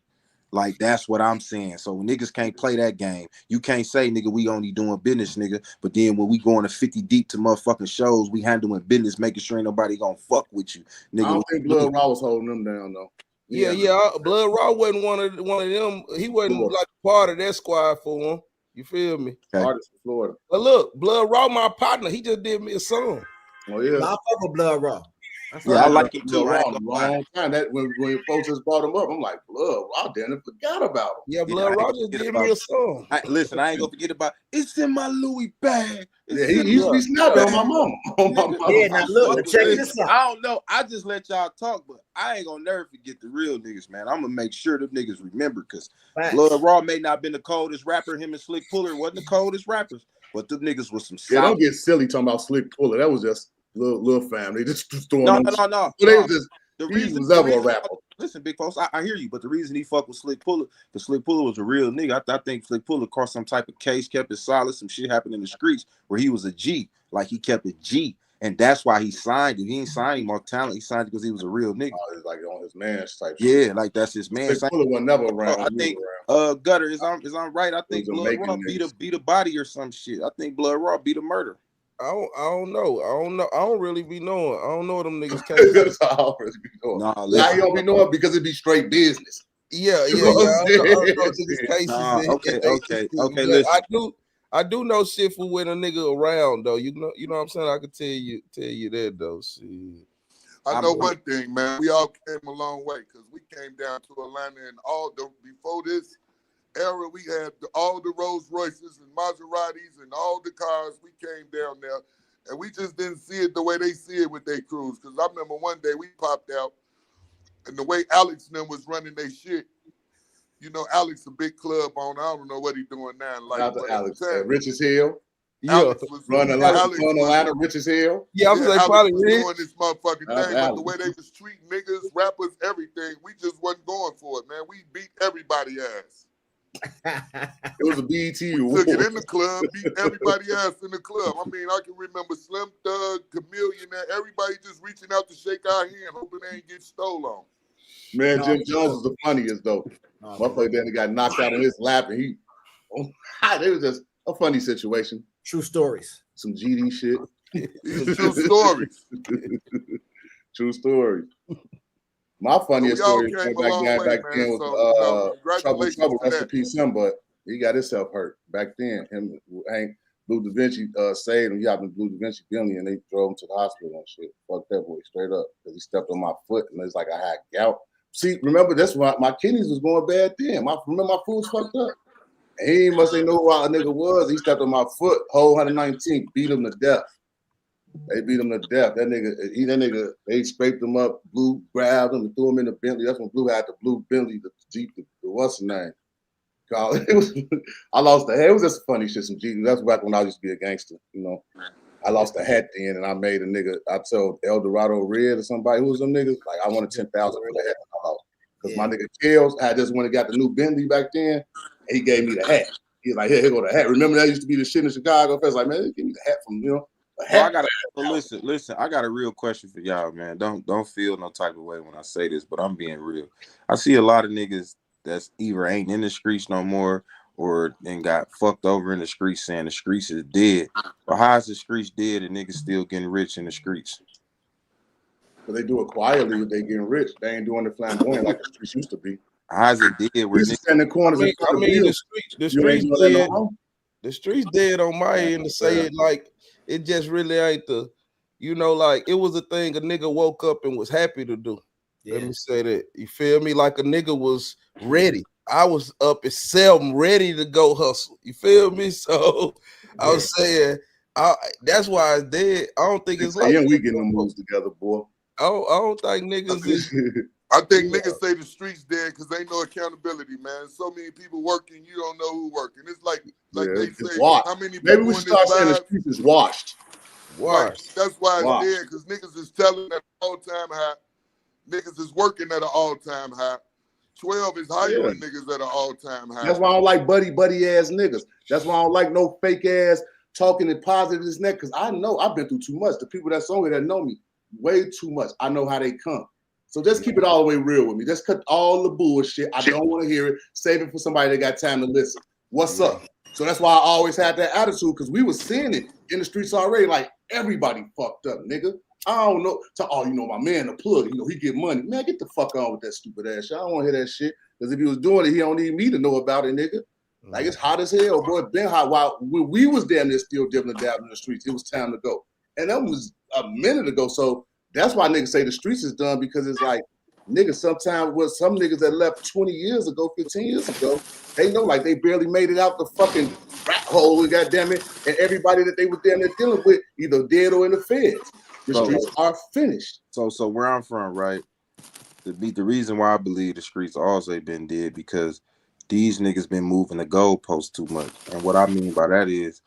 Like, that's what I'm saying. So niggas can't play that game. You can't say, nigga, we only doing business, nigga. But then when we going to 50 deep to motherfucking shows, we handling business, making sure ain't nobody gonna fuck with you, nigga. I don't think Blood Raw was holding them down though. Yeah. Blood Raw wasn't one of them. He wasn't like part of that squad for him. You feel me? Artist from Florida. But look, Blood Raw, my partner, he just did me a song. Oh yeah. I fuck with Blood Raw. I like him too. Raw long time. That when folks just brought him up, I'm like, Blood Raw, damn it, forgot about him. Yeah, Blood Raw just did me a song. Listen, I ain't gonna forget about it's in my Louis bag. Yeah, he used to be snapping on my mama. Yeah, now look, check this out. I don't know. I just let y'all talk, but I ain't gonna never forget the real niggas, man. I'm gonna make sure them niggas remember, because Blood Raw may not have been the coldest rapper. Him and Slick Puller wasn't the coldest rappers, but them niggas was some solid. Yeah, don't get silly talking about Slick Puller. That was just little family. Just throwing no. They was just, the reason was ever a rapper. Listen, big folks, I hear you, but the reason he fucked with Slick Puller, because Slick Puller was a real nigga. I think Slick Puller caught some type of case, kept it solid, some shit happened in the streets where he was a G, like he kept it G, and that's why he signed him. He ain't signed him on talent. He signed it because he was a real nigga. Oh, it's like on his man's type. Yeah, like that's his man. Slick Puller was never around. Gutter is I'm right. I think Blood Raw beat a body or some shit. I think Blood Raw beat a murder. I don't know. I don't really be knowing. I don't know them niggas cases. That's how I always be knowing. Nah, I don't be knowing because it be straight business. Yeah. I don't know niggas cases. Listen. I do know shit for when a nigga around though. You know what I'm saying? I could tell you that though. Shit. I know one thing, man. We all came a long way because we came down to Atlanta and before this era, we had all the Rolls Royces and Maseratis and all the cars. We came down there and we just didn't see it the way they see it with their crews. Because I remember one day we popped out and the way Alex and them was running their shit. You know, Alex a big club owner. I don't know what he doing now. Like Alex, Rich's Hill. Alex was running Atlanta, Rich as hell. Yeah, I was like, probably doing this motherfucking thing, but the way they was treating niggas, rappers, everything, we just wasn't going for it, man. We beat everybody ass. It was a BET award. Took it in the club, beat everybody ass in the club. I mean, I can remember Slim Thug, Chameleon, everybody just reaching out to shake our hand, hoping they ain't get stole on. Man, Jim Jones was the funniest though. Motherfucker then got knocked out in his lap, and it was just a funny situation. True stories. Some GD shit. True stories. True stories. My funniest story back then was Trouble, rest in peace him, but he got himself hurt back then. Him, Hank, Blue Da Vinci saved him. He hopped in Blue Da Vinci Billy and they drove him to the hospital and shit. Fucked that boy straight up because he stepped on my foot and it's like I had gout. See, remember that's why my kidneys was going bad then. Remember my food was fucked up. And he must ain't know who a nigga was. He stepped on my foot, whole 119, beat him to death. They beat him to death. That nigga, they scraped him up. Blue grabbed him and threw him in the Bentley. That's when Blue had the blue Bentley, the Jeep, the what's the name? I lost the head. It was just funny shit. Some Jeep. That's back when I used to be a gangster. You know, I lost the hat then, and I made a nigga. I told El Dorado Red or somebody who was them niggas like I wanted 10,000 for the hat. Because my nigga Kills had just when he got the new Bentley back then, and he gave me the hat. He's like, here go the hat. Remember that used to be the shit in Chicago? I was like, man, give me the hat from Listen, I got a real question for y'all, man. Don't feel no type of way when I say this, but I'm being real. I see a lot of niggas that's either ain't in the streets no more or then got fucked over in the streets saying the streets is dead. But how is the streets dead and niggas still getting rich in the streets? But they do it quietly if they getting rich. They ain't doing the flamboyant like the streets used to be. How's it dead? Where niggas stand in the corners the streets dead on my end to say it like it just really ain't the, like it was a thing a nigga woke up and was happy to do. Yeah. Let me say that. You feel me? Like a nigga was ready. I was up at 7 ready to go hustle. You feel me? So I was saying that's why it's dead. I don't think it's like we getting them moves together, boy. I don't think niggas is. I think niggas say the streets dead because ain't no accountability, man. So many people working, you don't know who working. It's like they say, how many people maybe we should start saying the streets is washed. Right. That's why it's dead, because niggas is telling at an all-time high. Niggas is working at an all-time high. 12 is hiring niggas at an all-time high. That's why I don't like buddy ass niggas. That's why I don't like no fake ass talking and positive this neck, because I know I've been through too much. The people that's on here that know me, way too much. I know how they come. So just keep it all the way real with me. Just cut all the bullshit. I don't want to hear it. Save it for somebody that got time to listen. What's up? So that's why I always had that attitude, because we was seeing it in the streets already. Like, everybody fucked up, nigga. I don't know. My man, the plug, he get money. Man, get the fuck on with that stupid ass shit. I don't want to hear that shit. Because if he was doing it, he don't need me to know about it, nigga. Like, it's hot as hell, boy. It's been hot. While we was damn near still dipping and dabbing in the streets, it was time to go. And that was a minute ago. So that's why niggas say the streets is done, because it's like, niggas sometimes with some niggas that left 20 years ago, 15 years ago, they know like they barely made it out the fucking rat hole, goddamn it, and everybody that they were damn near dealing with either dead or in the feds. The streets are finished. So where I'm from, right? The reason why I believe the streets also been dead because these niggas been moving the goalposts too much. And what I mean by that is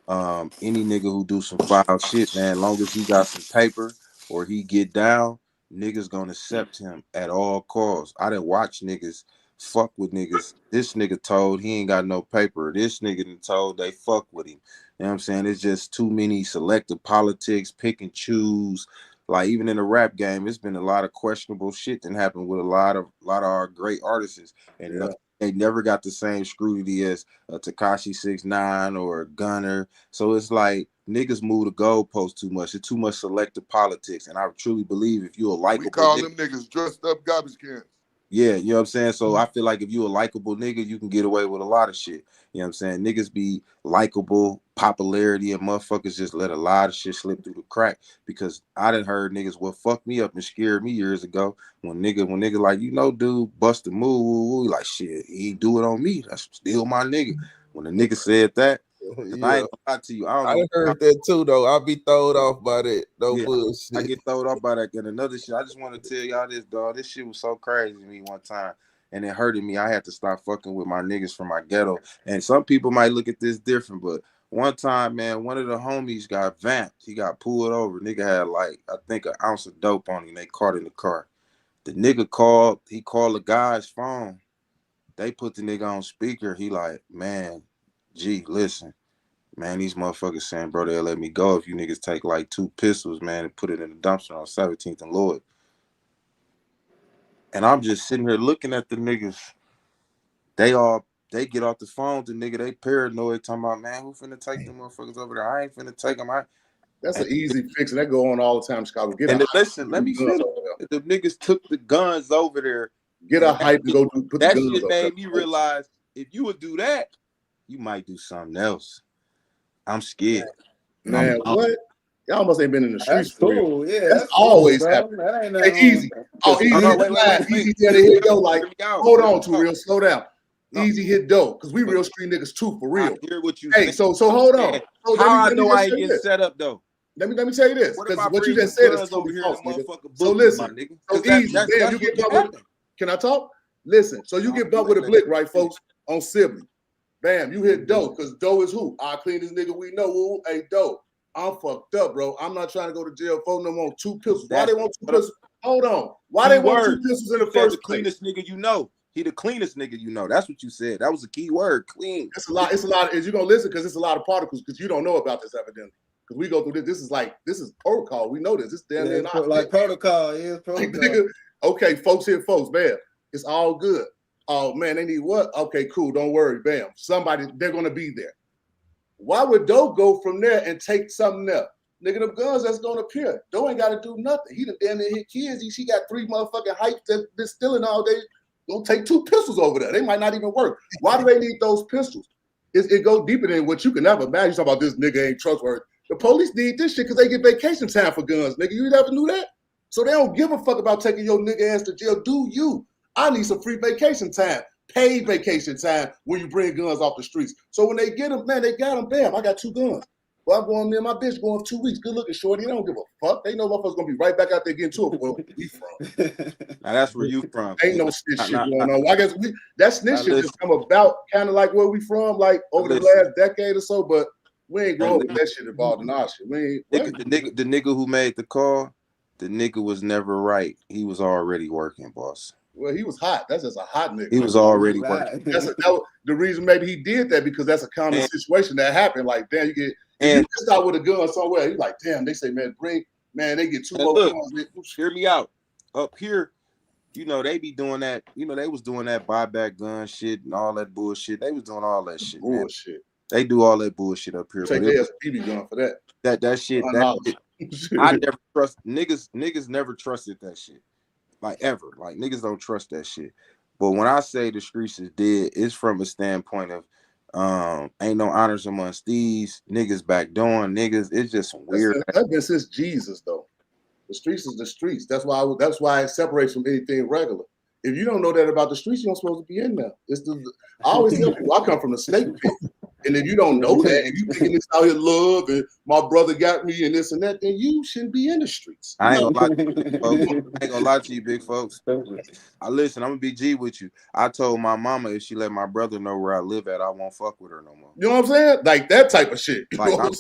any nigga who do some foul shit, man, long as he got some paper or he get down, niggas gonna accept him at all costs. I didn't watch niggas fuck with niggas. This nigga told he ain't got no paper. This nigga told they fuck with him. You know what I'm saying? It's just too many selective politics, pick and choose. Like even in the rap game, it's been a lot of questionable shit that happened with a lot of our great artists, and they never got the same scrutiny as Tekashi 6ix9ine or Gunner. So it's like niggas move the goalposts too much. It's too much selective politics. And I truly believe if you're a likable We call nigga, them niggas dressed up garbage cans. yeah, you know what I'm saying? So I feel like if you a likable nigga, you can get away with a lot of shit. You know what I'm saying? Niggas be likable, popularity, and motherfuckers just let a lot of shit slip through the crack. Because I done heard niggas what fucked me up and scared me years ago. When nigga like, dude, bust a move, like shit, he do it on me. That's still my nigga. When the nigga said that, I ain't gonna lie to you. I don't know. heard that too, though. I'll be thrown off by that. No bullshit. I get thrown off by that. And another shit, I just want to tell y'all this, dog. This shit was so crazy to me one time. And it hurted me. I had to stop fucking with my niggas from my ghetto. And some people might look at this different, but one time, man, one of the homies got vamped. He got pulled over. Nigga had like, I think, an ounce of dope on him. They caught in the car. The nigga called the guy's phone. They put the nigga on speaker. He like, man, gee, listen. Man, these motherfuckers saying, bro, they'll let me go if you niggas take like 2 pistols, man, and put it in the dumpster on 17th and Lloyd. And I'm just sitting here looking at the niggas. They get off the phone, the nigga, they paranoid, talking about, man, who finna take them motherfuckers over there? I ain't finna take them. That's an easy fix, and that go on all the time in Chicago. Listen, let me finish. The niggas took the guns over there. Get a hype to go put that the guns shit up made there. me realize if you would do that, you might do something else. I'm scared. Man, what? Y'all must ain't been in the streets for cool. real. Yeah, that's always cool, happening. That ain't Hey, easy. Oh, easy hit the line. Easy there to hit dough. Like, hold on, too real. Slow down. Easy hit dough, because we real street niggas too, for real. I hear what you hey, so hold on. So how I know I ain't getting set up though? Let me tell you this, because what you just said is totally false, nigga. So listen, so easy. Damn, you get bumped with. Can I talk? Listen, so you get bumped with a blick, right, folks? On Sibley. Bam, you hit dough, because dough is who? Our cleanest nigga we know. Who? Hey, dough. I'm fucked up, bro. I'm not trying to go to jail for no more 2 pistols. Why they want 2 pistols? Hold on. Why they want 2 pistols in the first place? Cleanest nigga you know. He the cleanest nigga you know. That's what you said. That was a key word, clean. It's a lot. Is you gonna listen because it's a lot of particles because you don't know about this evidently. Because we go through this. This is protocol. We know this. It's damn near like protocol. Yeah, protocol. Like, nigga, okay, folks here, folks. Bam. It's all good. Oh man, they need what? Okay, cool. Don't worry. Bam. Somebody, they're gonna be there. Why would Doe go from there and take something else? Nigga, them guns that's gonna appear. Doe ain't gotta do nothing. He done damn near hit kids. He got 3 motherfucking hypes that been stealing all day. Don't take 2 pistols over there. They might not even work. Why do they need those pistols? It goes deeper than what you can ever imagine. You talking about this nigga ain't trustworthy. The police need this shit because they get vacation time for guns, nigga. You never knew that? So they don't give a fuck about taking your nigga ass to jail. Do you? I need some free vacation time, paid vacation time when you bring guns off the streets. So when they get them, man, they got them. Bam, I got 2 guns. Well, I'm going there, my bitch going 2 weeks. Good looking, shorty. They don't give a fuck. They know motherfuckers gonna be right back out there getting to it. Where we from? Now that's where you from. Ain't no snitch shit going on. I guess that snitch shit just come about kind of like where we from, like over the last decade or so. But we ain't grown up with that shit involved in our shit. We ain't. The nigga who made the call, the nigga was never right. He was already working, boss. Well, he was hot. That's just a hot nigga. He was already working. The reason maybe he did that because that's a common situation that happened. Like, damn, you just out with a gun somewhere. He's like, damn, they say, man, they get 2 more guns. Hear me out. Up here, they be doing that. They was doing that buyback gun shit and all that bullshit. They was doing all that shit. Bullshit. Man. They do all that bullshit up here. Take their BB gun for that. That shit. I never trust niggas. Niggas never trusted that shit. Like ever. Like niggas don't trust that shit. But when I say the streets is dead, it's from a standpoint of ain't no honors amongst these niggas backdooring niggas. It's just some weird. That's been since Jesus though. The streets is the streets. That's why it separates from anything regular. If you don't know that about the streets, you're not supposed to be in there. I always tell people I come from the snake pit. And if you don't know that, and you thinking this out here love and my brother got me and this and that, then you shouldn't be in the streets. I ain't gonna lie to you, big folks. Listen, I'm gonna be G with you. I told my mama if she let my brother know where I live at, I won't fuck with her no more. You know what I'm saying? Like that type of shit. Like I'm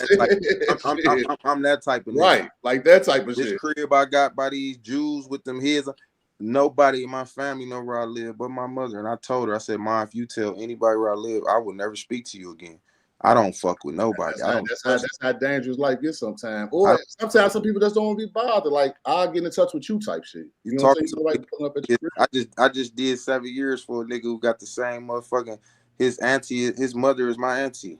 that type of nigga. Right, like that type of this shit. This crib I got by these Jews with them heads. Nobody in my family know where I live but my mother. And I told her, I said, Mom, if you tell anybody where I live, I will never speak to you again. I don't fuck with nobody. That's how dangerous life gets sometimes. Or sometimes some people just don't want to be bothered. Like, I'll get in touch with you type shit. You know what I'm saying? You like pulling up at your crib. I just did 7 years for a nigga who got the same motherfucking his mother is my auntie.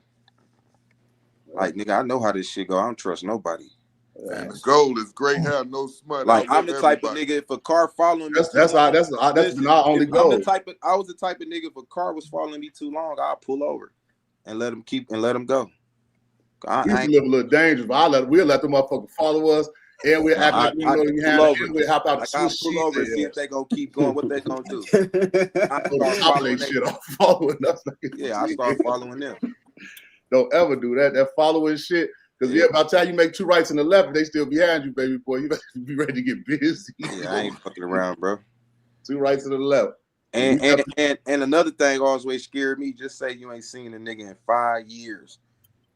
Like, nigga, I know how this shit go. I don't trust nobody. And the goal is gray hair, no smut. Like, I'm the type of nigga, if a car following me that's been our only goal. I was the type of nigga, if a car was following me too long, I'll pull over and let him go. We used to live a little dangerous, but we'll let them motherfuckers follow us, and we'll act like we know you have it, and we'll hop out I'll pull over and see if they gonna keep going, what they gonna do. I start following shit off, following us. Yeah, I start following them. Don't ever do that. That following shit. Because by the time you make 2 rights and a left, they still behind you, baby boy. You better be ready to get busy. Yeah, I ain't fucking around, bro. 2 rights and a left. And another thing always scared me, just say you ain't seen a nigga in 5 years.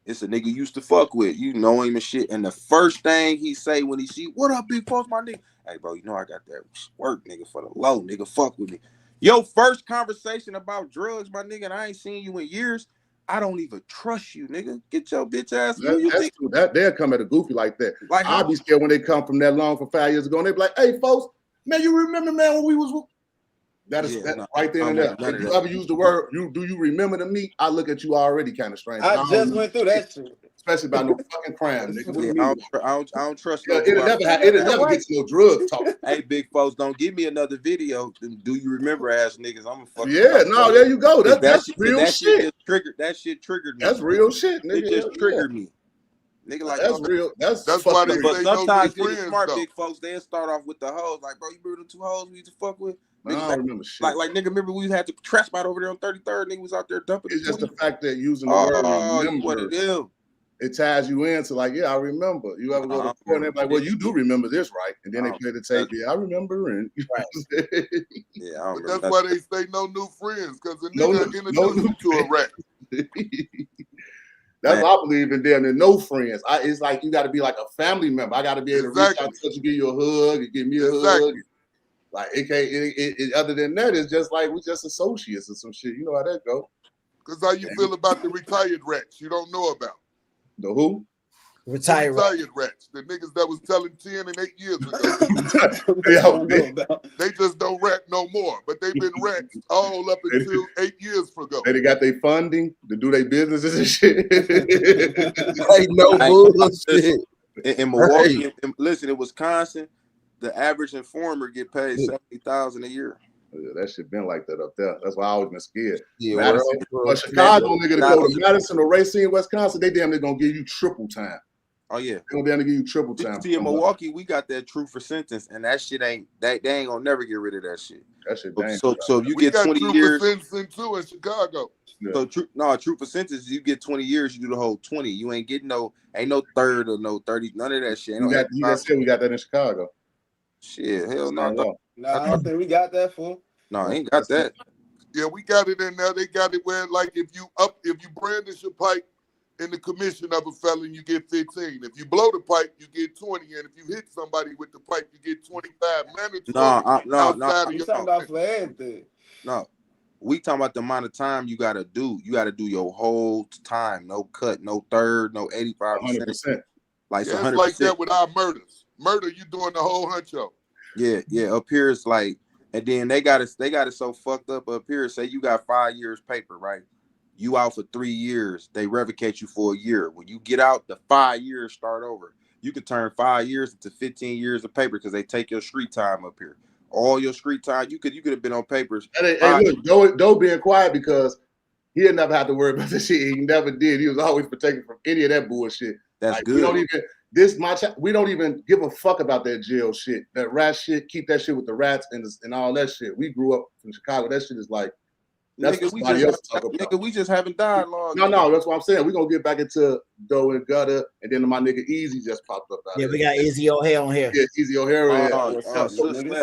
It's a nigga you used to fuck with. You know him and shit. And the first thing he say when he see, what up, big folks, my nigga? Hey, bro, you know I got that work, nigga, for the low, nigga. Fuck with me. Yo, first conversation about drugs, my nigga, and I ain't seen you in years. I don't even trust you, nigga. Get your bitch ass. They'll come at a goofy like that. Like, I'll be scared when they come from that long for 5 years ago, and they be like, hey, folks, man, you remember, man, when we was... That is right there and there. If you ever use the word, do you remember to me? I look at you already kind of strange. I just went through that shit. Especially about no fucking crime, nigga. Yeah, I don't trust you. It'll never get to no drug talk. Hey, big folks, don't give me another video. Do you remember ass niggas? I'm a fucking. Yeah, no, there you go. That's real shit. That shit triggered me. That's real shit, nigga. It just triggered me. Nigga, like, that's real. That's why they but say sometimes no niggas smart, big folks, they'll start off with the hoes. Like, bro, you remember the 2 hoes we used to fuck with? Nigga, I don't remember shit. Like, nigga, remember we had the trash spot over there on 33rd? Nigga was out there dumping. It's just the fact that using the word remember, it ties you into like, yeah, I remember. You ever go to court and they're like, well, you do remember this, right? And then they play the tape. Yeah, I remember. And yeah, I but that's why they say no new friends, because the nigga introduced you to a rat. That's what I believe in. Damn, there's no friends. It's like you got to be like a family member. I got to be able to reach out to give you a hug and give me a hug. Like other than that, it's just like we just associates or some shit. You know how that go. Because how you feel about the retired rats you don't know about? The who? Retired rats. The niggas that was telling 10 and 8 years ago. They just don't rat no more. But they've been rats all up until 8 years ago. They got their funding to do their businesses and shit. Ain't no bullshit. In Milwaukee, listen, in Wisconsin, the average informer get paid $70,000 a year. Yeah, that shit been like that up there. That's why I always been scared. Yeah, Madison, but Chicago nigga to go to Madison or Racine, Wisconsin, they damn near gonna give you triple time. Oh yeah, they gonna damn near give you triple time. See, in Milwaukee, we got that true for sentence, and that shit ain't they ain't gonna never get rid of that shit. That shit. So if you get 20 years, too in Chicago. Yeah. So true for sentence, you get 20 years, you do the whole 20. You ain't getting ain't no third or no 30, none of that shit. You got that in Chicago. Shit, hell no. No, I don't think we got that fool. No, I ain't got that. Yeah, we got it in there. They got it where like if you brandish your pipe in the commission of a felon, you get 15. If you blow the pipe, you get 20. And if you hit somebody with the pipe, you get 25 minutes. No. You talking about for everything. No. We talking about the amount of time you gotta do. You gotta do your whole time. No cut, no third, no 85%. 100%. Like it's 100%. Like that with our murders. Murder, you doing the whole huncho. Yeah. Up here it's like, and then they got it so fucked up here. Say you got 5 years paper, right? You out for 3 years, they revocate you for a year. When you get out, the 5 years start over. You can turn 5 years into 15 years of paper because they take your street time up here. All your street time, you could have been on papers. Hey, look, Doe being quiet because he didn't never have to worry about this shit. He never did. He was always protected from any of that bullshit. That's like, good. We don't even give a fuck about that jail shit, that rat shit. Keep that shit with the rats and all that shit. We grew up in Chicago. That shit is like, that's what somebody else talk about. Nigga, we just having dialogue. No, that's what I'm saying. We're gonna get back into Doe and Gutta, and then my nigga Easy just popped up. We got Easy O'Hare on here. Yeah, Easy O'Hare.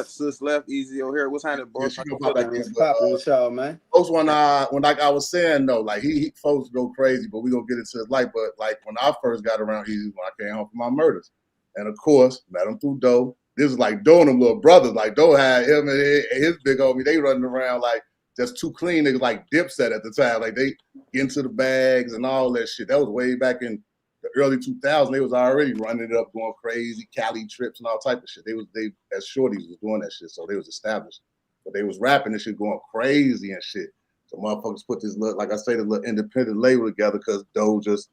Sis left, Easy O'Hare. What's happening, boss? What's up, man? Folks, when like I was saying though, like he folks go crazy, but we gonna get into his life. But like when I first got around Easy, when I came home from my murders, and of course met him through Doe. This is like Doe and them little brothers. Like Doe had him and his big homie. They running around like just too clean niggas like Dipset at the time. Like they get into the bags and all that shit. That was way back in the early 2000s. They was already running it up, going crazy, Cali trips and all type of shit. They as shorties was doing that shit, so they was established. But they was rapping and shit, going crazy and shit. So motherfuckers put this little, like I say, the little independent label together because Doe just,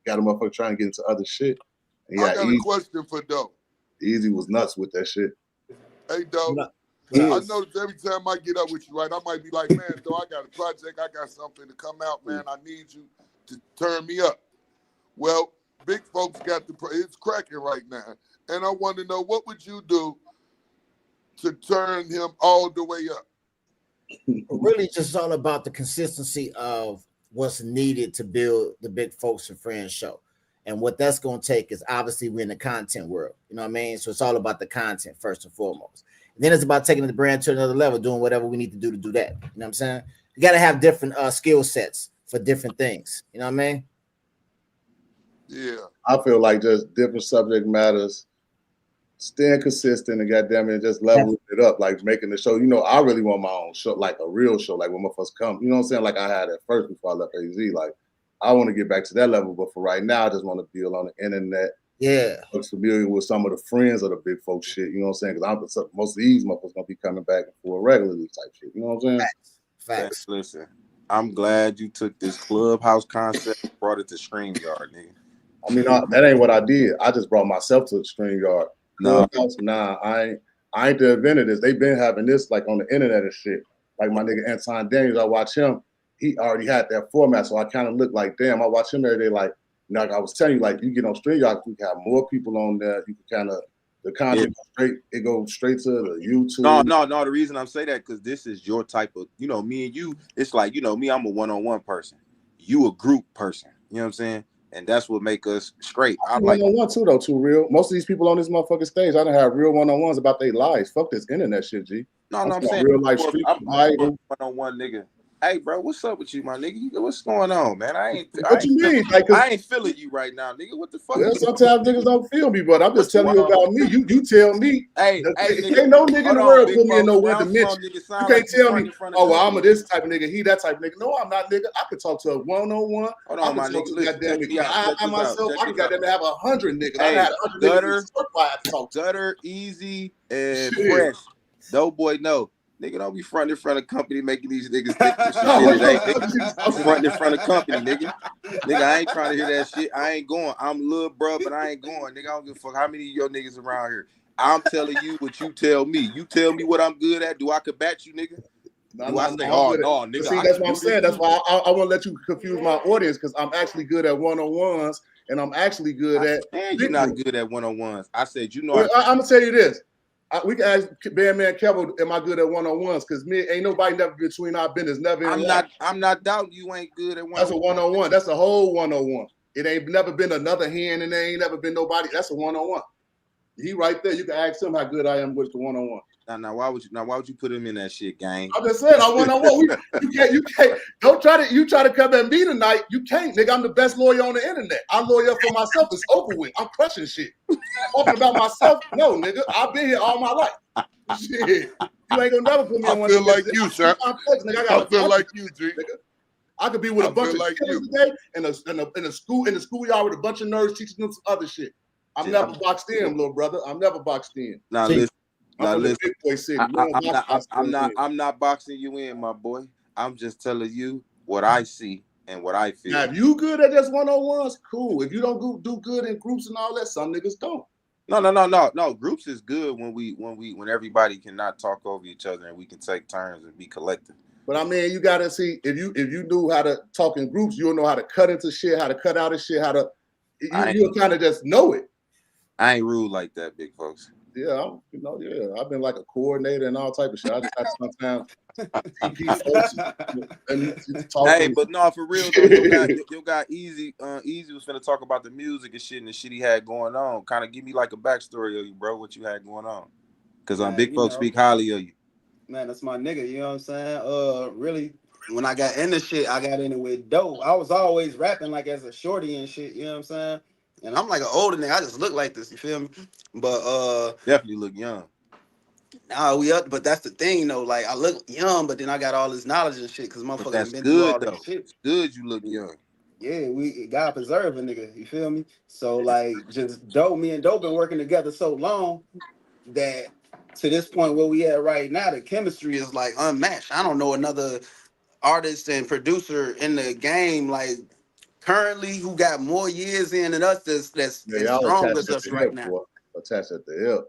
got a motherfucker trying to get into other shit. And I got a question for Doe. Easy was nuts with that shit. Hey, Doe. I notice every time I get up with you, right, I might be like, man, Doe, I got a project, I got something to come out, man. I need you to turn me up. Well, big folks got it's cracking right now. And I want to know, what would you do to turn him all the way up? Really just all about the consistency of what's needed to build the Big Folks and Friends show. And what that's going to take is obviously we're in the content world. You know what I mean? So it's all about the content first and foremost. And then it's about taking the brand to another level, doing whatever we need to do that. You know what I'm saying? You got to have different skill sets for different things. You know what I mean? Yeah. I feel like just different subject matters, staying consistent and goddamn it, just leveling it up, like making the show. I really want my own show, like a real show, like when my first come. You know what I'm saying? Like I had at first before I left AZ. Like I want to get back to that level, but for right now, I just want to build on the internet. Yeah. I'm familiar with some of the friends of the big folk shit. You know what I'm saying? Because most of these motherfuckers gonna be coming back for regularly type shit. You know what I'm saying? Facts. Listen, I'm glad you took this Clubhouse concept and brought it to StreamYard, nigga. I mean, that ain't what I did. I just brought myself to the StreamYard. Clubhouse, I ain't the inventor this. They've been having this like on the internet and shit. Like my nigga Anton Daniels, I watch him. He already had that format, so I kind of look like, damn, I watch him every day. Like I was telling you, like you get on StreamYard, you can have more people on there. You can kind of the content goes straight to the YouTube. No. The reason I'm saying that because this is your type of, me and you. It's like, me, I'm a one-on-one person. You a group person. You know what I'm saying? And that's what make us straight. I like one-on-one too, though. Too real. Most of these people on this motherfucking stage, I don't have real one-on-ones about their lives. Fuck this internet shit, G. No, I'm saying real life street. I'm one-on-one nigga. Hey, bro, what's up with you, my nigga? What's going on, man? What you mean? I ain't feeling you right now, nigga. What the fuck? Yeah, sometimes niggas don't feel me, but I'm just telling you about me. You tell me. Hey, nigga, ain't no nigga in the world put me in no one dimension. You can't tell me, oh, well, I'm a this type of nigga, he that type of nigga. No, I'm not, nigga. I could talk to a one-on-one. Hold on, my nigga. Goddamn it. I myself, I can goddamn have 100 niggas. Hey, I had 100 niggas. Gutter, Easy, and Fresh. Doughboy, no. Nigga, don't be fronting in front of company making these niggas think this shit nigga. I'm fronting in front of company, nigga. Nigga, I ain't trying to hear that shit. I ain't going. I'm little bro, but I ain't going. Nigga, I don't give a fuck how many of your niggas around here. I'm telling you what you tell me. You tell me what I'm good at. Do I combat you, nigga? I say, oh, no, nigga. See, that's what I'm saying. That's why I won't let you confuse my audience because I'm actually good at one-on-ones and I'm actually good at. And you're not good at one-on-ones. I said, I'm going to tell you this. We can ask Bandman Kevin, am I good at one-on-ones? Because me, ain't nobody never between our business, never in life. I'm not doubting you ain't good at one-on-one. That's a one-on-one. That's a whole one-on-one. It ain't never been another hand and there ain't never been nobody. That's a one-on-one. He right there. You can ask him how good I am with the one-on-one. Now why would you put him in that shit, gang? I'm just saying, I one-on-one. You can't. Don't try to come at me tonight. You can't, nigga. I'm the best lawyer on the internet. I lawyer for myself. It's over with. I'm crushing shit. Talking about myself? No, nigga. I've been here all my life. Shit. You ain't gonna never put me on one. I feel like you, sir. I feel like you, G. Nigga. I could be with a bunch of kids today in a schoolyard with a bunch of nerds teaching them some other shit. I'm never boxed in, little brother. I'm never boxed in. Now listen. I'm not boxing you in, my boy. I'm just telling you what I see and what I feel. Now, if you good at just one-on-ones, cool. If you don't do good in groups and all that, some niggas don't. No. Groups is good when everybody cannot talk over each other and we can take turns and be collective. But I mean, you gotta see if you knew how to talk in groups, you'll know how to cut into shit, how to cut out of shit, you'll kind of just know it. I ain't rude like that, big folks. Yeah, I've been like a coordinator and all type of shit. I just had to sometimes TP folks and talk. Hey, but no, for real though, you got Easy. Easy was finna talk about the music and shit and the shit he had going on. Kind of give me like a backstory of you, bro. What you had going on? Because big folks speak highly of you. Man, that's my nigga. You know what I'm saying? Really, when I got into shit, I got in it with dope. I was always rapping like as a shorty and shit. You know what I'm saying? And I'm like an older nigga. I just look like this. You feel me? But definitely look young. Nah, we up, but that's the thing, though. Like, I look young, but then I got all this knowledge and shit because But motherfucker done that's been through all good that though. shit. It's good you look young. Yeah, we God preserve a nigga. You feel me? So like, just Doe, me and Doe been working together so long that to this point where we at right now, the chemistry is like unmatched. I don't know another artist and producer in the game like currently who got more years in than us that's Yeah, as y'all strong attached as at us the right hip, now. boy. Attached at the hip.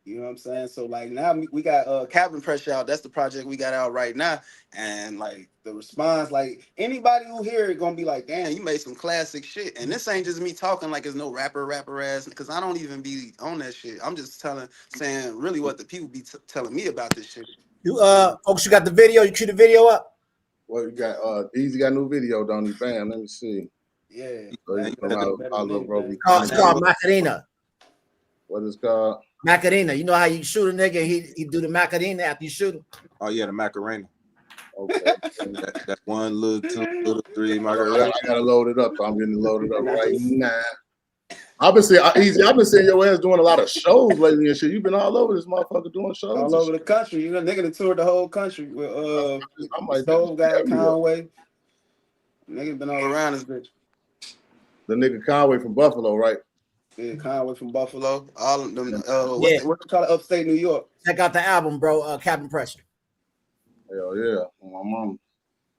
You know what I'm saying? So like now we got Cabin Pressure out. That's the project we got out right now. And like the response, like anybody who hear it gonna be like, damn, you made some classic shit. And this ain't just me talking like it's no rapper ass, because I don't even be on that shit. I'm just saying really what the people be telling me about this shit. You folks, you got the video? You cue the video up? Well, you got Easy got a new video, don't he? Bam, let me see. Yeah. So you know how little bro be It's called Macarena. What is called? Macarena. You know how you shoot a nigga, he do the Macarena after you shoot him. Oh yeah, the Macarena. Okay. That's 1, little 2, little 3, I Macarena. gotta load it up. I'm getting loaded up right now. I've been seeing your ass doing a lot of shows lately and shit. You've been all over this motherfucker doing shows. All over the country. You know, nigga that toured the whole country with Stove guy, Conway. Nigga been all around this bitch. The nigga Conway from Buffalo, right? Yeah, Conway from Buffalo. All of them. Yeah. What they call it? Upstate New York. Check out the album, bro. Cabin Pressure. Hell yeah, my mom.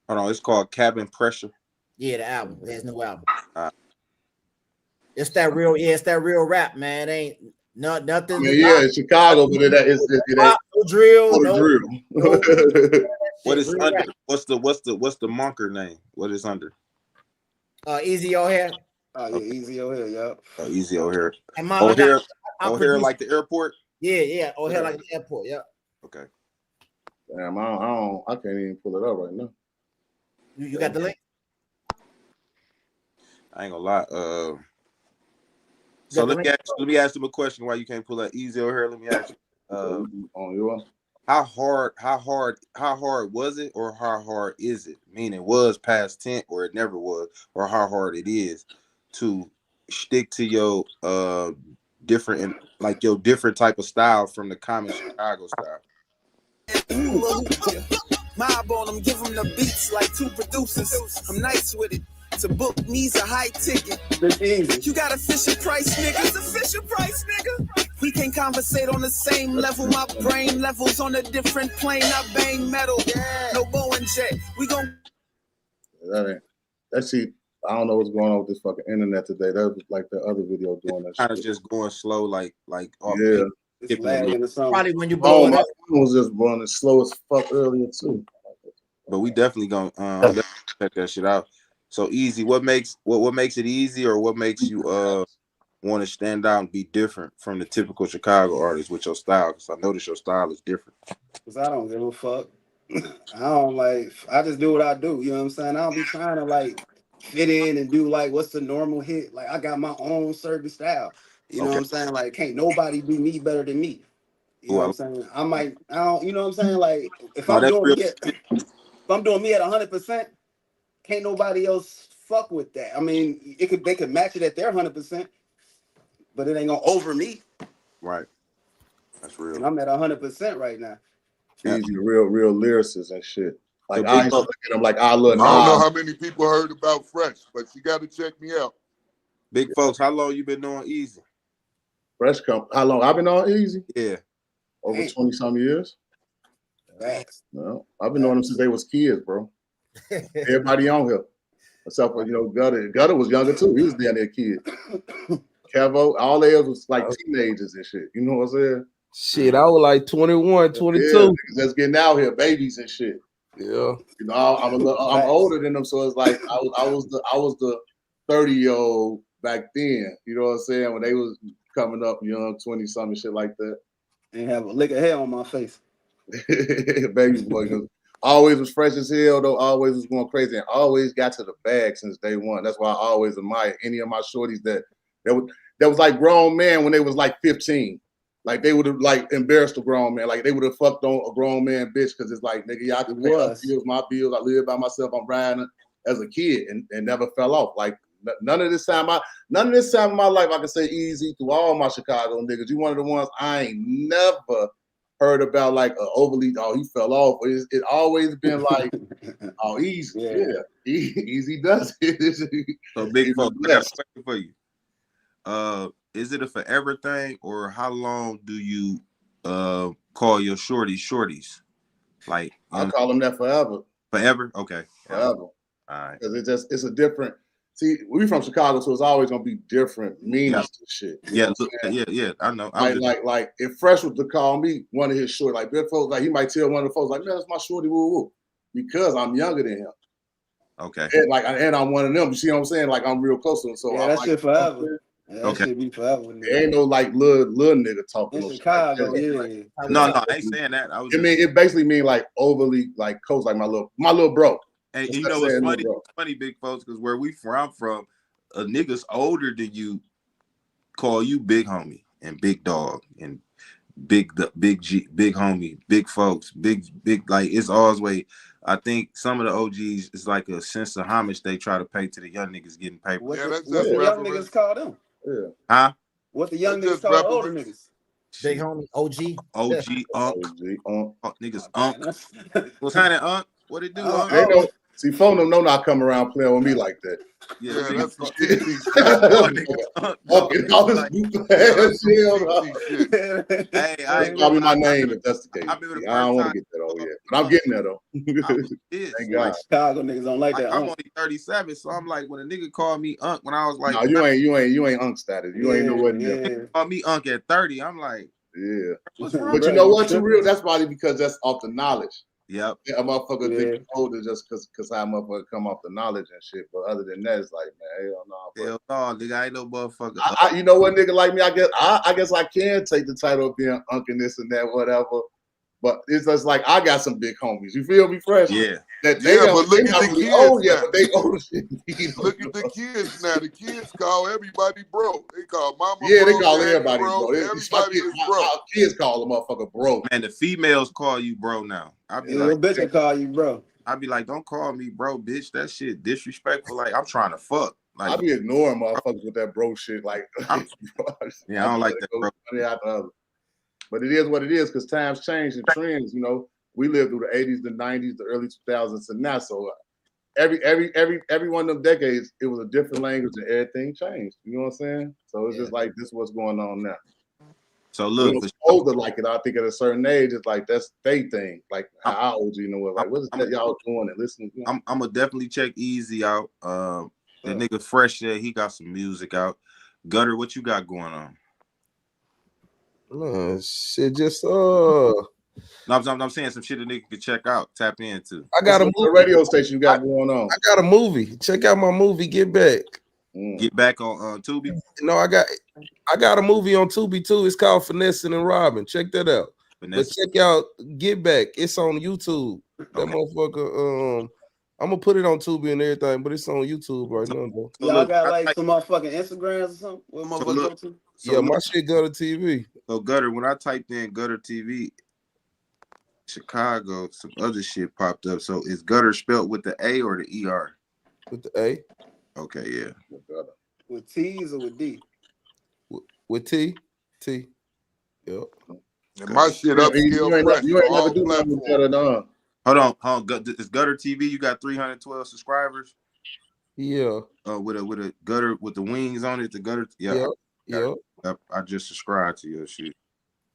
Hold on, it's called Cabin Pressure. Yeah, the album. There's no album. It's that real. Yeah, it's that real rap, man. Ain't nothing. I mean, yeah, in Chicago, but it ain't no drill. no drill. What is under? Rap. What's the monker name? What is under? Easy O'Hare. Oh yeah, Easy O'Hare, yep. Oh, Easy O'Hare. And O'Hare like the airport? Yeah, O'Hare like the airport, yep. Okay. Damn, I can't even pull it up right now. You got the link? I ain't gonna lie. So let me ask you a question. Why you can't pull that Easy O'Hare? Let me ask you. On you. How hard was it, or how hard is it? Meaning, was past tense, or it never was, or how hard it is to stick to your different, like your different type of style from the common Chicago style. Mob on them, give them the beats like 2 producers. I'm nice with it. To book me's a high ticket. You got a Fisher Price, nigga. It's a Fisher Price, nigga. We can conversate on the same level. My brain levels on a different plane. I bang metal. No Boeing jet. We gon' That's it. I don't know what's going on with this fucking internet today. That was like the other video doing that. Kind of just going slow, like yeah. It's lagging or something. Probably when you blow it up. My phone was just running slow as fuck earlier too. But we definitely gonna check that shit out. So Easy, what makes it easy, or what makes you want to stand out and be different from the typical Chicago artist with your style? Because I notice your style is different. Because I don't give a fuck. I just do what I do. You know what I'm saying? I don't be trying to like fit in and do like what's the normal hit. Like I got my own certain style. You know what I'm saying? Like can't nobody do me better than me. You know what I'm saying? You know what I'm saying? Like if I'm doing me at 100%, can't nobody else fuck with that. I mean, they could match it at their 100%, but it ain't gonna over me. Right. That's real. And I'm at 100% right now. Easy, real lyricists and shit. Like I used to look at them like I look. I don't know how many people heard about Fresh, but you got to check me out. Big folks, how long you been doing Easy? Fresh how long I've been on Easy? Yeah. Over 20-some years. Thanks. Well, I've been knowing them since they was kids, bro. Everybody on here. Except for, Gutta. Gutta was younger too. He was down there kid. Kevo, all they was like teenagers and shit. You know what I'm saying? Shit, I was like 21, 22. Yeah, just getting out here, babies and shit. Yeah. I'm older than them, so it's like I was the 30-year-old back then. You know what I'm saying? When they was coming up young, 20-something shit like that. Ain't have a lick of hair on my face. Baby boy, always was fresh as hell though. Always was going crazy and always got to the bag since day one. That's why I always admire any of my shorties that was like grown man when they was like 15. Like they would have like embarrassed a grown man. Like they would have fucked on a grown man bitch because it's like, nigga, y'all can pay her bills, my bills. I live by myself. I'm riding as a kid and never fell off. Like none of this time in my life I can say Easy through all my Chicago niggas. You one of the ones I ain't never heard about like overly, he fell off. But it always been like, he's easy does it. So big folks, I got a question for you. Is it a forever thing, or how long do you call your shorties? Like I call them that forever. Forever? Okay. Forever. All right. Because it's a different. See, we from Chicago, so it's always gonna be different meanings to shit. Yeah, I know. Like if Fresh was to call me one of his short, like big folks, like he might tell one of the folks, like, man, that's my shorty, woo woo, because I'm younger than him. Okay. And I'm one of them. You see what I'm saying? Like I'm real close to him. So that shit forever. Yeah, that okay. should be forever. There ain't no like little nigga talking. In Chicago, No, I ain't saying that. It basically mean like overly like close, like my little bro. And you know what's funny? It's funny, big folks, because where I'm from, a nigga's older than you call you big homie and big dog and big G, big homie, big folks, big like it's always way. I think some of the OGs is like a sense of homage they try to pay to the young niggas getting paper. What the young niggas call them? Yeah. Huh? What the young niggas call older niggas? Big homie, OG. Niggas, What's happening, What it do, They know. See, phone them know not come around playing with me like that. Yeah, that's some TT shit. Hey, call me my name if that's the case. I don't want to get that all yet, but I'm getting there though. Thank God. Chicago niggas don't like that. I'm only 37, so I'm like, when a nigga called me Unc when I was like, no, you ain't Unc status. You ain't know what. Call me Unc at 30. I'm like, yeah. But you know what? You real. That's probably because that's off the knowledge. Yep. A motherfucker think older just because how motherfucker come off the knowledge and shit. But other than that, it's like, man, hell no. Hell no, nigga, I ain't no motherfucker. You know what, nigga like me, I guess I can take the title of being Unc and this and that, whatever. But it's just like I got some big homies. You feel me, Fresh? Yeah. But look at the kids now. But they older shit. Look at the kids now. The kids call everybody bro. They call mama bro. Yeah, they call everybody bro. Everybody is bro. Our kids call a motherfucker bro. And the females call you bro now. I be like, bitch, I call you bro. I be like, don't call me bro, bitch. That shit disrespectful. Like I'm trying to fuck. Like I be ignoring motherfuckers with that bro shit. Like, I don't like that, bro. But it is what it is because times change and trends. You know, we lived through the 80s, the 90s, the early 2000s, and now. So every one of them decades, it was a different language and everything changed. You know what I'm saying? So it's just like this is what's going on now. So look, older like it. I think at a certain age, it's like that's they thing. Like how old you know what? Like what is that y'all doing and listening? You know? I'm gonna definitely check Easy out. The nigga Fresh said he got some music out. Gutter, what you got going on? Shit, just No, I'm saying some shit a nigga could check out, tap into. I got a radio station you got going on. I got a movie. Check out my movie. Get Back. Get Back on Tubi. No, I got a movie on Tubi too. It's called Finessing and Robbing. Check that out. But check out Get Back. It's on YouTube. That motherfucker. I'm gonna put it on Tubi and everything, but it's on YouTube right now, bro. Y'all got like some motherfucking Instagrams or something? What motherfuckers go to? My shit Gutter TV. So Gutter, when I typed in Gutter TV, Chicago, some other shit popped up. So is Gutter spelled with the A or the ER? With the A. Okay, yeah. With T's or with D? With T. T. Yep. And my shit up still fresh. You ain't never do nothing better than Hold on. It's Gutter TV. You got 312 subscribers. Yeah. With a gutter with the wings on it. The Gutter. Yeah. I just subscribed to your shit.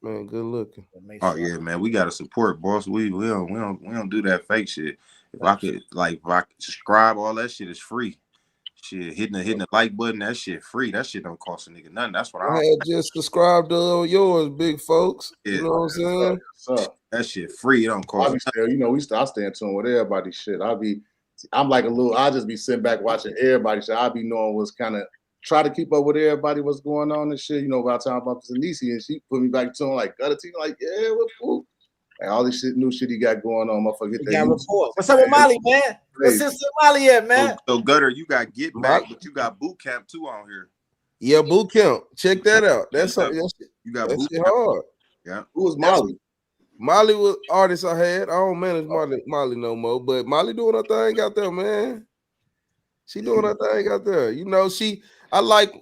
Man, good looking. Oh yeah, man. We gotta support, boss. We don't do that fake shit. If I could subscribe, all that shit is free. Shit, hitting the like button, that shit free. That shit don't cost a nigga nothing. That's what I had just subscribed to yours, big folks. Yeah. You know what I'm saying? That shit free. It don't cost. I stay in tune with everybody's shit. I'm like I just be sitting back watching everybody's shit. I be knowing what's kind of try to keep up with everybody, what's going on and shit. You know, about time about this Anisi, and she put me back to like Gutta TV, like, yeah, what's cool. Like all this shit, new shit he got going on, motherfucker. What's up with Molly, man? What's Sister Molly at, man? So Gutter, you got Get Back, but you got Boot Camp too on here. Yeah, Boot Camp. Check that out. That's something. You got Boot Camp hard. Yeah. Who was Molly? Molly was artist I had. I don't manage Molly no more, but Molly doing her thing out there, man. She doing her thing out there. You know, I like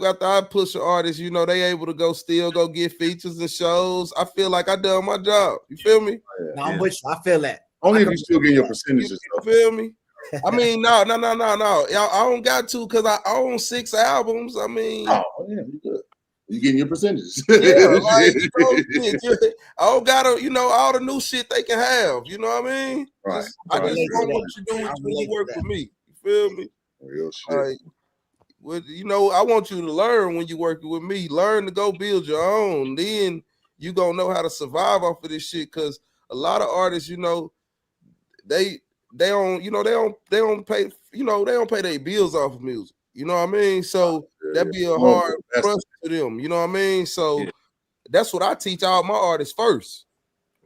after I push an artist, you know, they able to still go get features and shows. I feel like I done my job. You feel me? No, I'm with you. I feel that. Only if you still get your percentages. You feel me? I mean, no. I don't got to because I own 6 albums. I mean, oh yeah, you good. You getting your percentages. Yeah, like, I don't gotta, all the new shit they can have. You know what I mean? Right. I just want what you do when you work with me. You feel me? Real shit. Like, I want you to learn when you're working with me. Learn to go build your own. Then you gonna know how to survive off of this shit. Cause a lot of artists, they don't pay, they don't pay their bills off of music. You know what I mean? So that'd be a hard trust to them. You know what I mean? So that's what I teach all my artists first.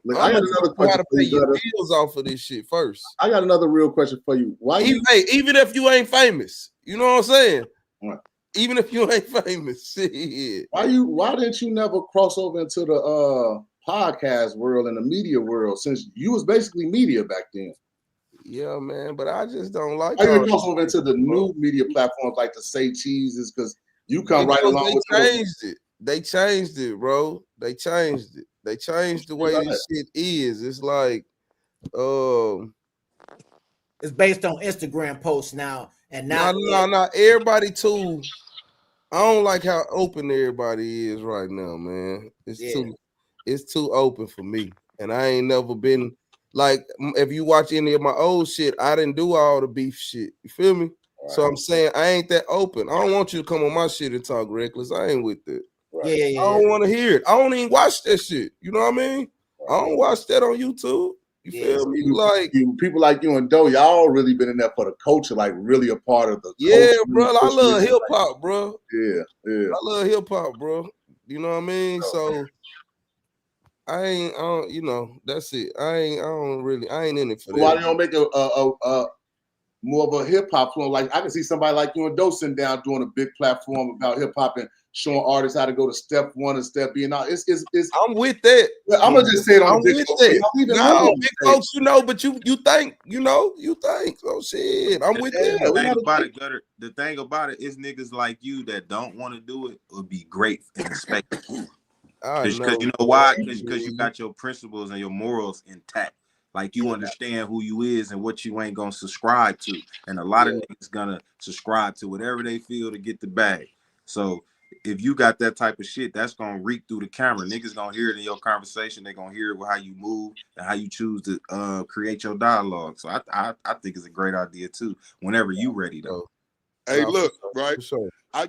Look, I got another question. How to pay your bills off of this shit first. I got another real question for you. Why even if you ain't famous, you know what I'm saying? Right. Even if you ain't famous, shit. Why didn't you never cross over into the podcast world and the media world, since you was basically media back then? Yeah, man, but I just don't like. Why didn't you cross over into the new media platforms like the Say Cheeses? Because you come right along with it. They changed it, bro. They changed it. They changed the way this shit is. It's like, it's based on Instagram posts now, and now no. Everybody too. I don't like how open everybody is right now, man. It's too open for me, and I ain't never been like. If you watch any of my old shit, I didn't do all the beef shit. You feel me? Right. So I'm saying I ain't that open. I don't want you to come on my shit and talk reckless. I ain't with that. Right. Yeah. I don't want to hear it. I don't even watch that shit. You know what I mean? Right. I don't watch that on YouTube. You feel me? Like people like you and Doe, y'all really been in there for the culture, like really a part of the culture. Bro. I love hip hop, bro. Yeah. I love hip hop, bro. You know what I mean? So that's it. I ain't in it for that. Why they don't make a more of a hip hop platform? Like I can see somebody like you and Doe sitting down doing a big platform about hip hop and showing artists how to go to step 1 and step B. And all it's I'm with that. I'm gonna just say it on I'm with that. No, big folks, but you think, oh shit, I'm with that. The thing about it is niggas like you that don't want to do it would be great and expect it. Because you know why? Because you got your principles and your morals intact. Like you understand who you is and what you ain't gonna subscribe to. And a lot of niggas gonna subscribe to whatever they feel to get the bag. So if you got that type of shit, that's gonna reek through the camera. Niggas gonna hear it in your conversation. They're gonna hear it with how you move and how you choose to create your dialogue. So I think it's a great idea too. Whenever you ready though. Hey, look, right? I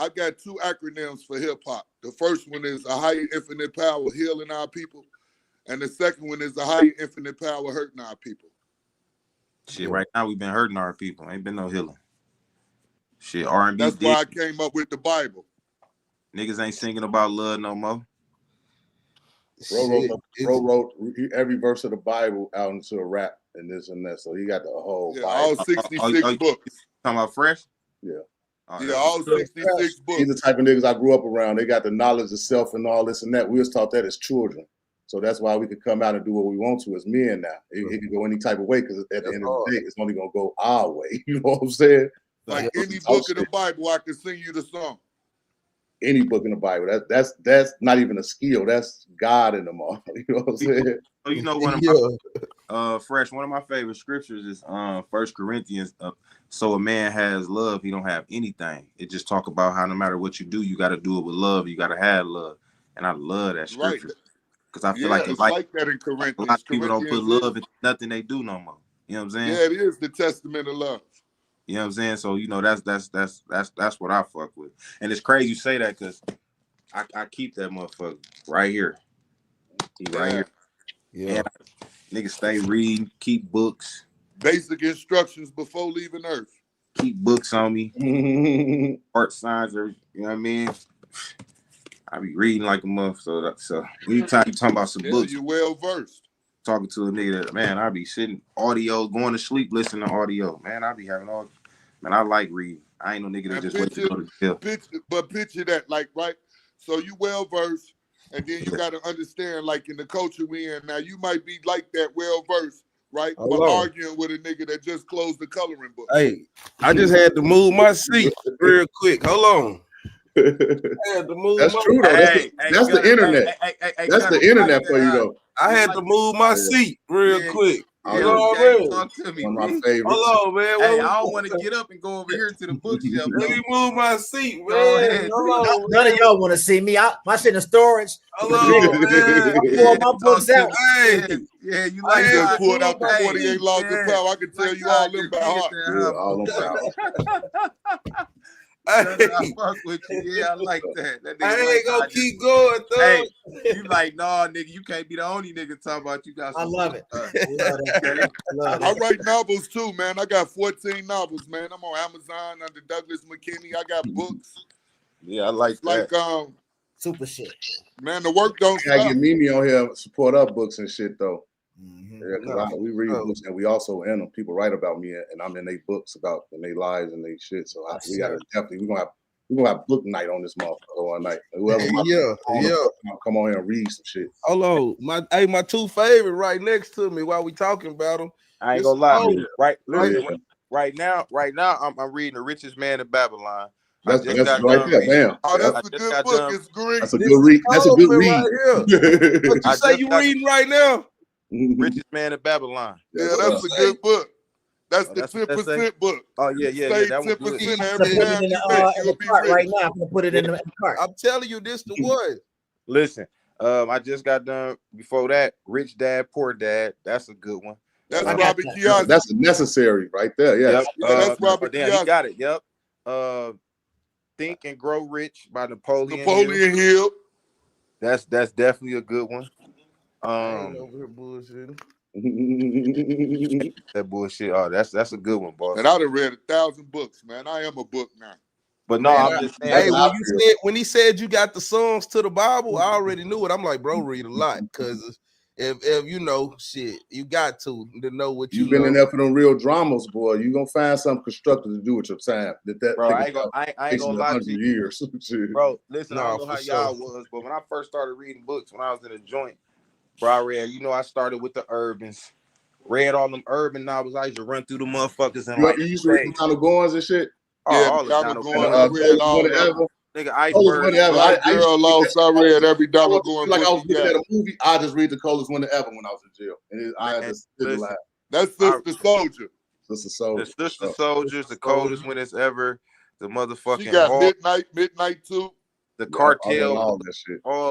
got 2 acronyms for hip hop. The first one is a higher infinite power healing our people, and the second one is a higher infinite power hurting our people. Shit, right now we've been hurting our people. Ain't been no healing. Shit, R&B. That's why I came up with the Bible. Niggas ain't singing about love no more. Bro wrote every verse of the Bible out into a rap and this and that. So he got the whole Bible. All 66 books. Talking about Fresh? Yeah. All 66 books. These are the type of niggas I grew up around. They got the knowledge of self and all this and that. We was taught that as children. So that's why we could come out and do what we want to as men now. It can go any type of way because at the end of the day, it's only going to go our way. You know what I'm saying? Like any book of the Bible, I can sing you the song. Any book in the Bible. That's not even a skill. That's God in them all. You know what I'm saying? You know one of my Fresh, one of my favorite scriptures is 1 Corinthians. So a man has love, he don't have anything. It just talk about how no matter what you do, you got to do it with love. You got to have love. And I love that scripture. Because I feel like it's like that in Corinthians. A lot of people don't put love in nothing they do no more. You know what I'm saying? Yeah, it is the testament of love. You know what I'm saying? So that's what I fuck with. And it's crazy you say that because I keep that motherfucker right here. Right here. Yeah. And niggas stay reading, keep books. Basic instructions before leaving Earth. Keep books on me. Art signs, you know what I mean? I be reading like a motherfucker. So anytime you talking about some books, you're well versed. Talking to a nigga that, man, I be sitting audio, going to sleep, listening to audio. Man, I be having all. Man, I like reading. I ain't no nigga that just wait to go to jail. Picture that, like, right? So you well versed, and then you got to understand, like in the culture we in now, you might be like that well versed, right? Hold For on. arguing with a nigga that just closed the coloring book. Hey, I just had to move my seat real quick. Hold on. I had to move That's my true though. That's the internet. That's the internet for you though. I had to move my seat real quick. Oh, You know yeah. what I mean? Talk to me, One of my B. favorites. Hold on, man. Hey, I don't want to get up and go over here to the bookshelf. Let me move my seat, man. Go ahead. Hold on, None of y'all want to see me. My shit in storage. Hold on, man. I pull my books out. Hey, Yeah, you You like just pulled out the my 48 seat. laws of power. I can tell you all them by heart. Yeah, all them power. I fuck with you. Yeah, I like that. That I nigga ain't gonna keep going, though. Hey, you like, nah, nigga, you can't be the only nigga talking about you got some. I love it. I write novels too, man. I got 14 novels, man. I'm on Amazon under Douglas McKinney. I got books. Yeah, I like that. Like super shit. Man, the work don't I gotta stop. get Mimi on here support our books and shit though. Mm-hmm. Yeah, because we read books and we also in them. People write about me and I'm in their books about and they lives and they shit. So we gotta definitely we're gonna have book night on this motherfucker one night. Whoever come on here and read some shit. Hold on, my two favorite right next to me while we talking about them. I ain't gonna lie. Right now, I'm reading The Richest Man in Babylon. That's right there, bam. Oh, that's a good book. It's great. That's a good read. That's a good read. Right what you say you reading right now? Richest Man in Babylon. Yeah, that's a good book. That's the 10% book. Oh yeah, that one's good. 10% every time you make, you'll be rich. Right now, I'm gonna put it in the cart. I'm telling you, this the one. Listen, I just got done before that. Rich Dad, Poor Dad. That's a good one. That's Robert Kiyosaki. That's necessary right there. Yes. Yeah, that's Robert Kiyosaki. He got it. Yep. Think and Grow Rich by Napoleon Hill. That's definitely a good one. I ain't over here bullshitting. That bullshit. Oh, that's a good one, boss. And I'd have read 1,000 books, man. I am a book now. But no, I'm just saying. Hey, when he said you got the songs to the Bible, I already knew it. I'm like, bro, read a lot because if you know shit, you got to know what you've been in there for them real dramas, boy. You gonna find something constructive to do with your time. Bro, I ain't gonna lie to you. Years. Bro, listen, I don't know how y'all was, but when I first started reading books when I was in a joint, bro, I read. I started with the Urbans. Read all them urban novels. I used to run through the motherfuckers and you used to read the Donald Goins and shit. All the Donald Goins. I read all of them. Nigga, Iceberg. Girl Lost. I read every Donald Goins. Like I was looking at a movie. I just read The Coldest Winter Ever when I was in jail, and I just didn't laugh. That's Sister Soldier. Sister Soldier. The Sister Soldiers, The Coldest Winters Ever, the motherfucking. She got Midnight too. The Cartel, all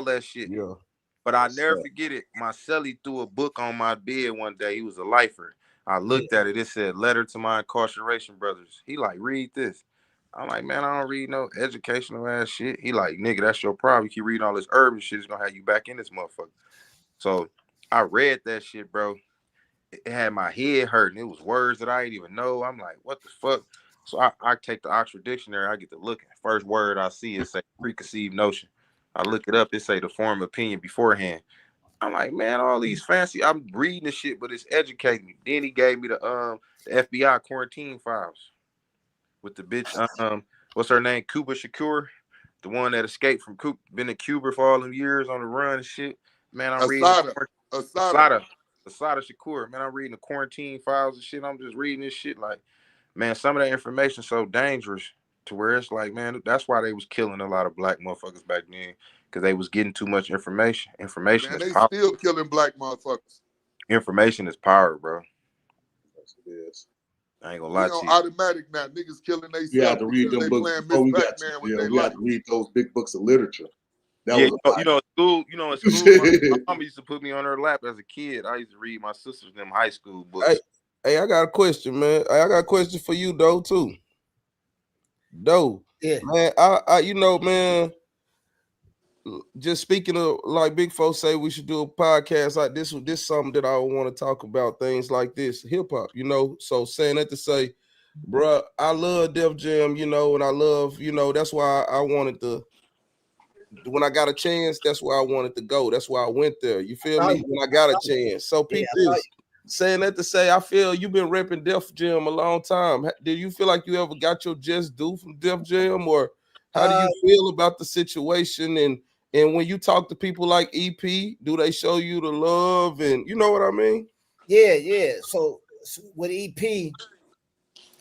that shit. Yeah. But I never forget it. My cellie threw a book on my bed one day. He was a lifer. I looked at it. It said, "Letter to my incarceration brothers." He like, read this. I'm like, man, I don't read no educational ass shit. He like, nigga, that's your problem. You keep reading all this urban shit, it's gonna have you back in this motherfucker. So I read that shit, bro. It had my head hurting. It was words that I didn't even know. I'm like, what the fuck? So I take the Oxford Dictionary. I get to looking. First word I see is say preconceived notion. I look it up. It say the form of opinion beforehand. I'm like, man, all these fancy. I'm reading the shit, but it's educating me. Then he gave me the FBI quarantine files with the bitch. What's her name? Cuba Shakur, the one that escaped from Cuba, been in Cuba for all them years on the run and shit. Man, I'm reading Asada Shakur. Man, I'm reading the quarantine files and shit. I'm just reading this shit like, man, some of that information so dangerous to where it's like, man, that's why they was killing a lot of black motherfuckers back then, because they was getting too much information. Information man, is they power. Still killing black motherfuckers. Information is power, bro. Yes, it is. I ain't gonna lie to you. Automatic now, niggas killing themselves. You have to read them books before we got to. We have to read those big books of literature. In school, my mama used to put me on her lap as a kid. I used to read my sisters them high school books. Hey, I got a question, man. I got a question for you, though, too. Yeah, man. Man. Just speaking of, like big folks say, we should do a podcast like this. This is something that I want to talk about. Things like this, hip hop. So saying that to say, bruh, I love Def Jam. And I love. That's why I wanted to. When I got a chance, that's where I wanted to go. That's why I went there. You feel me? When I got a chance. So peep this. Saying that to say, I feel you've been repping Def Jam a long time. Do you feel like you ever got your just due from Def Jam, or how do you feel about the situation? And when you talk to people like EP, do they show you the love? And you know what I mean? Yeah. So with EP,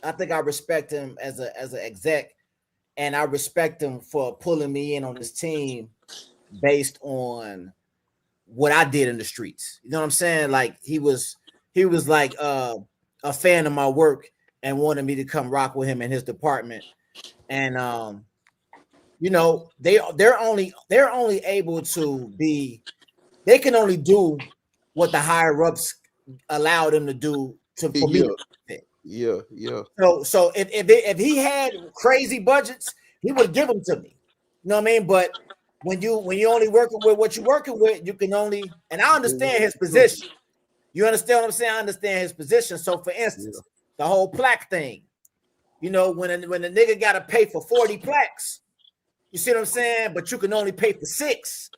I think I respect him as an exec, and I respect him for pulling me in on his team based on what I did in the streets. You know what I'm saying? Like he was like a fan of my work and wanted me to come rock with him in his department. And you know, they're only able to be, they can only do what the higher ups allow them to do for me to fit. Yeah. So if he had crazy budgets, he would give them to me. You know what I mean? But when you only working with what you're working with, you can only, and I understand his position. You understand what I'm saying? I understand his position. So for instance, the whole plaque thing, you know, when the nigga got to pay for 40 plaques, you see what I'm saying? But you can only pay for 6.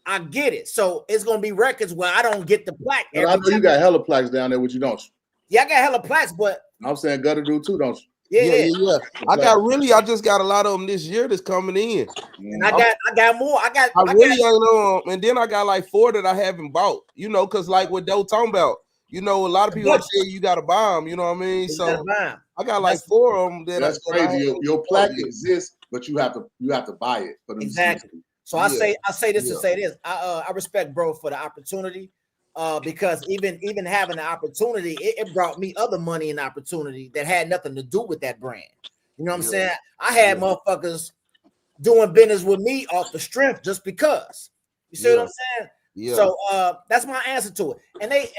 I get it. So it's gonna be records where I don't get the plaque. But I know you got hella plaques down there, which you don't. Yeah, I got hella plaques, but I'm saying Gutta do too, don't you? Yeah. I just got a lot of them this year that's coming in. And I got more. And then I got like 4 that I haven't bought, you know, because like what Doe talking about, you know, a lot of people like say you gotta buy them, you know what I mean? So I got like 4 of them that's crazy. Your plaque exists, but you have to buy it for them. Exactly. So I say this to say this. I respect bro for the opportunity. Because even having the opportunity, it brought me other money and opportunity that had nothing to do with that brand. You know what I'm saying? I had motherfuckers doing business with me off the strength just because. You see what I'm saying? Yeah. So that's my answer to it. And they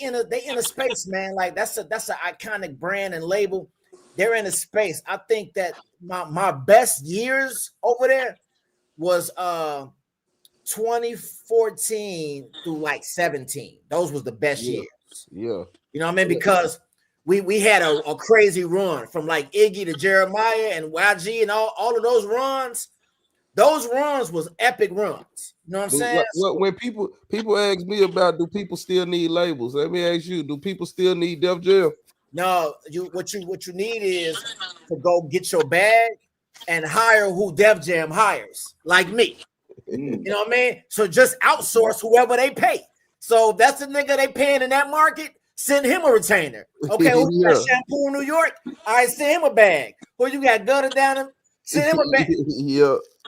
in a space, man. Like that's an iconic brand and label. They're in a space. I think that my best years over there was 2014 through like 17. Those was the best years. Yeah. You know what I mean? Because we had a crazy run from like Iggy to Jeremiah and YG and all of those runs. Those runs was epic runs. You know what I'm saying? When people ask me about, do people still need labels? Let me ask you, do people still need Def Jam? No, what you need is to go get your bag and hire who Def Jam hires, like me. You know what I mean? So just outsource whoever they pay. So that's the nigga they paying in that market. Send him a retainer. Okay, who you got Shampoo in New York? All right, send him a bag. Who you got Gutta down him? Send him a bag.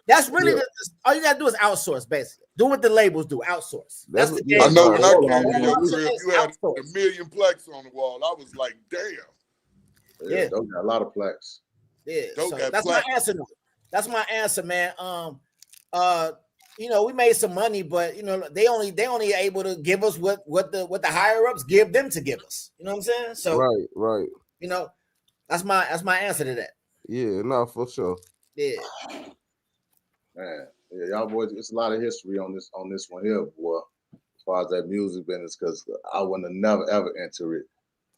That's really all you gotta do is outsource, basically. Do what the labels do, outsource. That's the game. I know when I came to your crib, you had a million plaques on the wall. I was like, damn. Yeah, those got a lot of plaques. Yeah, so that's my answer. That's my answer, man. You know, we made some money, but you know, they only able to give us what the higher ups give them to give us. You know what I'm saying? So right. You know, that's my answer to that. Yeah, no, for sure. Yeah. Man, yeah, y'all boys, it's a lot of history on this one here, boy. As far as that music business, because I wouldn't have never ever enter it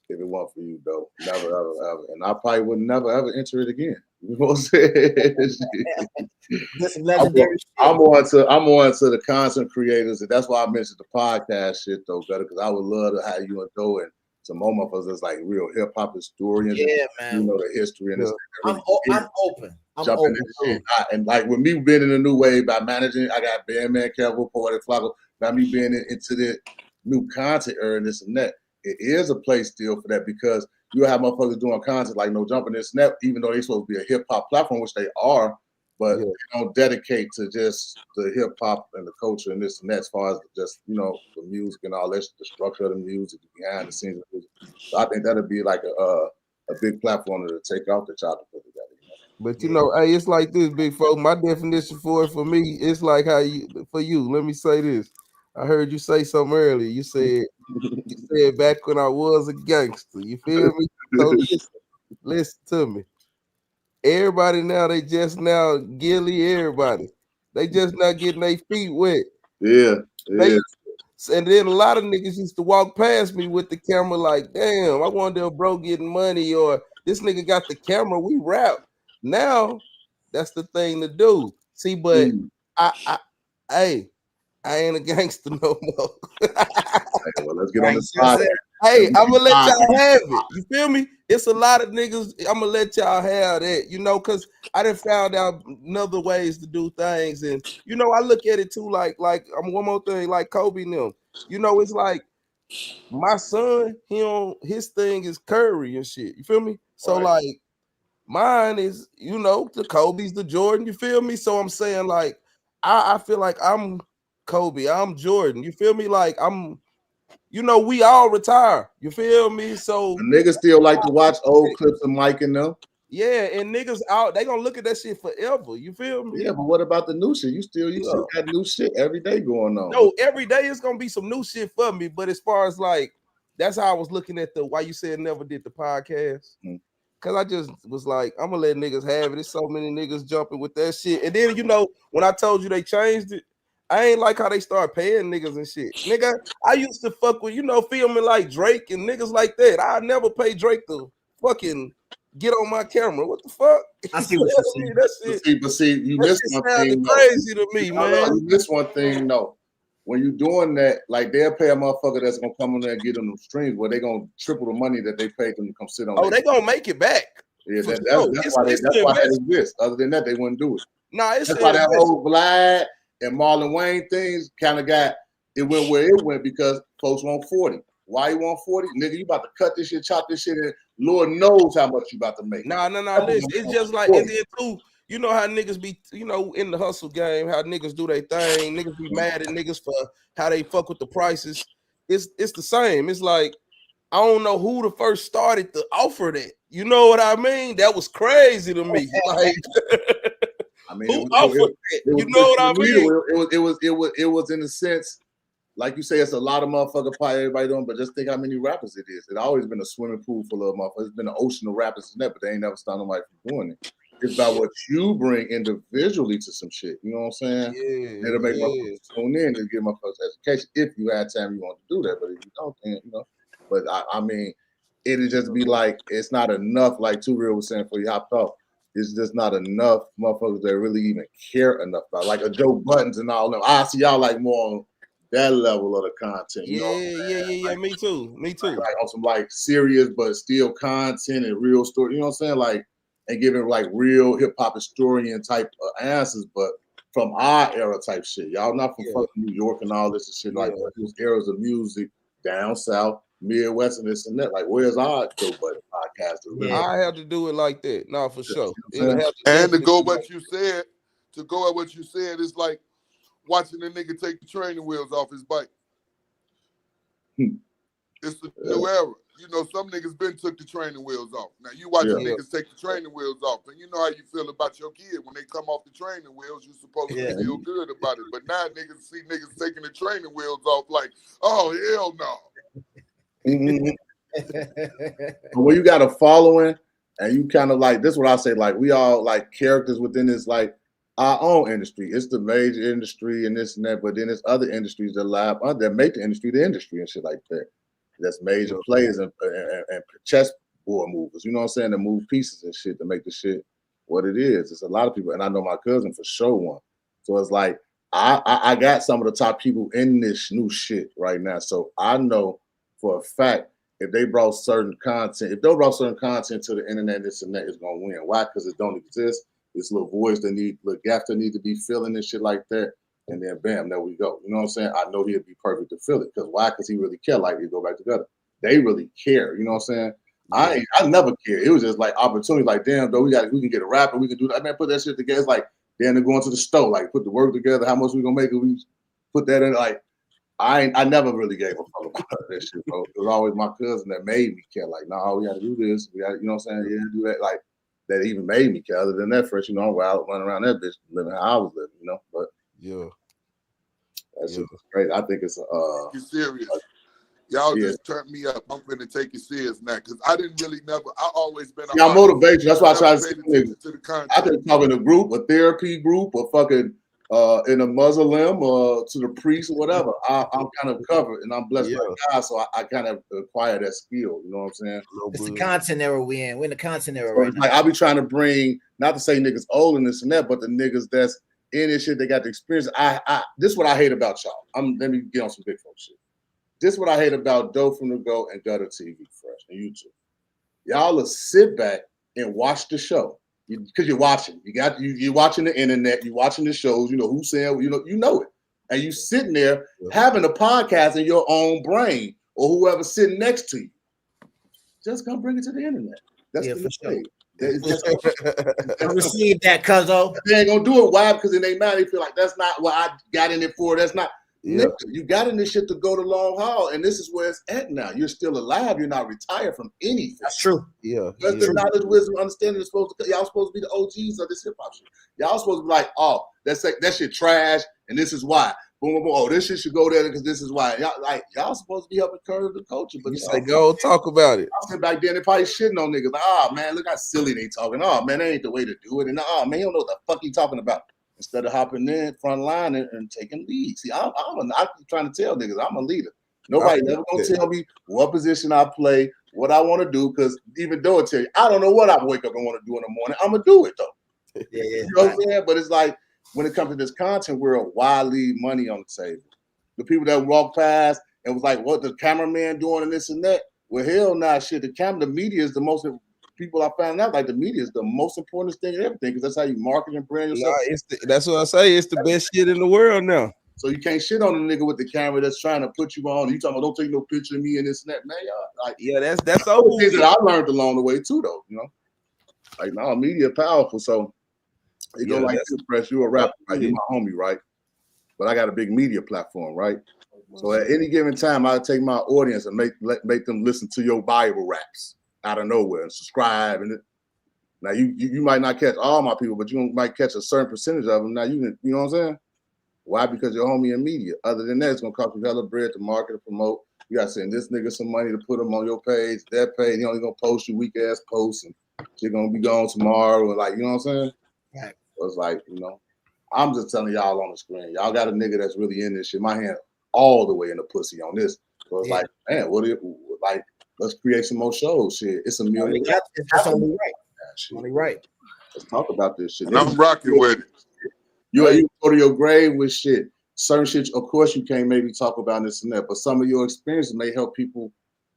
if it weren't for you, though. Never ever, and I probably would never ever enter it again. You know what I'm saying? This legendary. I'm on to the content creators, and that's why I mentioned the podcast shit though, better because I would love to have you and Doe and some more of us that's like real hip hop historians. Yeah, man. You know the history and this. I'm open. And like with me being in the new wave by managing, I got Bandman, Kelvin, Poetic Flacco. By me being into the new content era and this and that, it is a place still for that because you have motherfuckers doing content like No Jumping This Snap, even though they're supposed to be a hip hop platform, which they are, but they don't dedicate to just the hip hop and the culture and this and that, as far as just, you know, the music and all that, the structure of the music, behind the scenes. So I think that'd be like a big platform to take off that y'all to put together. But you know, hey, it's like this, big folk. My definition for it for me, it's like how for you. Let me say this. I heard you say something earlier. You said back when I was a gangster. You feel me? So listen to me. Everybody now, they just now gilly everybody. They just not getting their feet wet. Yeah. And then a lot of niggas used to walk past me with the camera like, damn, I wonder if bro getting money or this nigga got the camera, we rap. Now, that's the thing to do. See, but I ain't a gangster no more. Well, let's get on the spot. Hey, I'm gonna let y'all have it. You feel me? It's a lot of niggas. I'm gonna let y'all have that, you know, because I done found out other ways to do things. And you know, I look at it too, like I'm one more thing, like Kobe and them. You know, it's like My son, his thing is Curry and shit. You feel me? So like mine is, the Kobe's, the Jordan, you feel me? So I'm saying like I feel like I'm Kobe, I'm Jordan. You feel me? Like we all retire. You feel me? So the niggas still like to watch old clips of Mike and them. Yeah, and niggas out, they gonna look at that shit forever. You feel me? Yeah, but what about the new shit? You still got new shit every day going on. No, every day it's gonna be some new shit for me. But as far as like, that's how I was looking at why you said never did the podcast. Cause I just was like, I'm gonna let niggas have it. There's so many niggas jumping with that shit. And then when I told you they changed it, I ain't like how they start paying niggas and shit. Nigga, I used to fuck with, filming like Drake and niggas like that. I never pay Drake to fucking get on my camera. What the fuck? I see what you're saying. That shit. But see, you missed one thing. Crazy to me, man. You missed one thing, though. When you doing that, like they'll pay a motherfucker that's gonna come in there and get them streams, where they gonna triple the money that they paid them to come sit on. Oh, they gonna make it back. Yeah, that's why that exists. Other than that, they wouldn't do it. Nah, it's that's why that whole Vlad and Marlon Wayne things kind of went where it went because folks want 40. Why you want 40? Nigga, you about to cut this shit, chop this shit, and Lord knows how much you about to make. Nah, listen, it's just like, and then too, you know how niggas be, in the hustle game, how niggas do their thing. Niggas be mad at niggas for how they fuck with the prices. It's the same. It's like, I don't know who the first started to offer that. You know what I mean? That was crazy to me. Like, I mean, who offered that? You know what I mean? It was in a sense, like you say, it's a lot of motherfucker pie everybody doing, but just think how many rappers it is. It's always been a swimming pool full of motherfuckers. It's been an ocean of rappers in that, but they ain't never stopped nobody from doing it. It's about what you bring individually to some shit. You know what I'm saying? Yeah. It'll make motherfuckers tune in and give motherfuckers education if you had time you want to do that. But if you don't, then But I mean, it'll just be like it's not enough. Like Too Real was saying before you hopped off, it's just not enough motherfuckers that really even care enough about like a Joe Buttons and all them. I see y'all like more on that level of the content. Yeah. Like, me too. Like on some like serious but still content and real story. You know what I'm saying? Like. And giving like real hip hop historian type answers, but from our era type shit. Y'all not from fucking New York and all this and shit like that. Those eras of music down south, Midwest, and this and that. Like, where's our Joe Budden podcast? I have to do it like that. No, for sure. And to go what you said, it's like watching a nigga take the training wheels off his bike. It's a new era. Some niggas been took the training wheels off. Now you watching niggas take the training wheels off, and you know how you feel about your kid when they come off the training wheels. You're supposed to feel good about it, but now niggas see niggas taking the training wheels off like, oh hell no. But when you got a following, and you kind of like this, is what I say, like we all like characters within this like our own industry. It's the major industry and this and that, but then there's other industries that make the industry and shit like that. That's major players and chessboard movers, you know what I'm saying? That move pieces and shit to make the shit what it is. It's a lot of people, and I know my cousin for sure one. So it's like I got some of the top people in this new shit right now. So I know for a fact if they brought certain content to the internet, this and that is gonna win. Why? Because it don't exist. This little voice little gaps that need to be filling and shit like that. And then bam, there we go. You know what I'm saying? I know he'd be perfect to fill it. Because why? Because he really care. Like, we go back together. They really care. You know what I'm saying? I never cared. It was just like opportunity. Like, damn, though, we can get a rapper. We can do that. Man, put that shit together. It's like, then they're going to the store. Like, put the work together. How much we gonna make it? We put that in. Like, I never really gave a fuck about that shit, bro. It was always my cousin that made me care. Like, nah, we got to do this. We got, you know what I'm saying? Yeah, do that. Like, that even made me care. Other than that, first, I'm out running around that bitch, living how I was living, But that's great. I think it's you serious. Y'all just turned me up. I'm gonna take it serious now because I always been motivation. That's why I try to say niggas. I can talk in a group, a therapy group, or fucking in a Muslim or to the priest or whatever. I'm kind of covered and I'm blessed by God, so I kind of acquire that skill. You know what I'm saying? It's the content era we're in. We're in the content era right now. Like I'll be trying to bring, not to say niggas old and this and that, but the niggas that's in this shit, they got the experience. This is what I hate about y'all. Let me get on some big folks shit. This is what I hate about Doe from the Go and Gutta TV Fresh and YouTube. Y'all will sit back and watch the show because you're watching. You're watching the internet. You're watching the shows. You know who's saying. You know it, and you sitting there having a podcast in your own brain or whoever's sitting next to you. Just gonna bring it to the internet. That's the mistake. I received that, cuzzo. They ain't gonna do it. Why? Because in their mind they feel like that's not what I got in it for. That's not. Yeah. Nigga, you got in this shit to go the long haul, and this is where it's at now. You're still alive. You're not retired from anything. That's true. Yeah. That's the knowledge, wisdom, understanding is supposed to. Y'all supposed to be the OGs of this hip hop shit. Y'all supposed to be like, oh, that shit trash, and this is why. Boom, boom, boom. Oh, this shit should go there because this is why. Y'all supposed to be helping curve the culture, but you say go talk about it. I said back then they probably shitting on niggas. Like, oh man, look how silly they talking. Oh man, that ain't the way to do it. And oh man, you don't know what the fuck you talking about. Instead of hopping in front line and taking lead. See, I'm trying to tell niggas I'm a leader. Nobody never gonna tell me what position I play, what I want to do, because even though it tell you, I don't know what I wake up and want to do in the morning, I'm gonna do it though. Yeah. You know what I'm saying? But it's like when it comes to this content world, why leave money on the table? The people that walk past and was like, what the cameraman doing and this and that? Well, hell nah, shit. The media is the most. People I found out like the media is the most important thing in everything because that's how you market and brand yourself. That's what I say. It's the best shit in the world now. So you can't shit on a nigga with the camera that's trying to put you on. You talking about don't take no picture of me and this and that, man. Y'all, like, yeah, that's all things that I learned along the way too, though. You know, like now media powerful. So it go like this, Fresh. You a rapper, right? You my homie, right? But I got a big media platform, right? So at any given time, I take my audience and make them listen to your Bible raps out of nowhere and subscribe. And now you might not catch all my people, but you might catch a certain percentage of them. Now you know what I'm saying? Why? Because you're homie in media. Other than that, it's gonna cost you hella bread to market and promote. You gotta send this nigga some money to put them on your page, that page. You only gonna post your weak ass posts and shit gonna be gone tomorrow. And like, you know what I'm saying? Right. So it's like, you know, I'm just telling y'all on the screen. Y'all got a nigga that's really in this shit. My hand all the way in the pussy on this. So it's like, man, like? Let's create some more shows. Shit, it's a million. That's only right. Only right. Let's talk about this shit. And I'm rocking with it. You go to your grave with shit. Certain shit, of course, you can't maybe talk about this and that, but some of your experiences may help people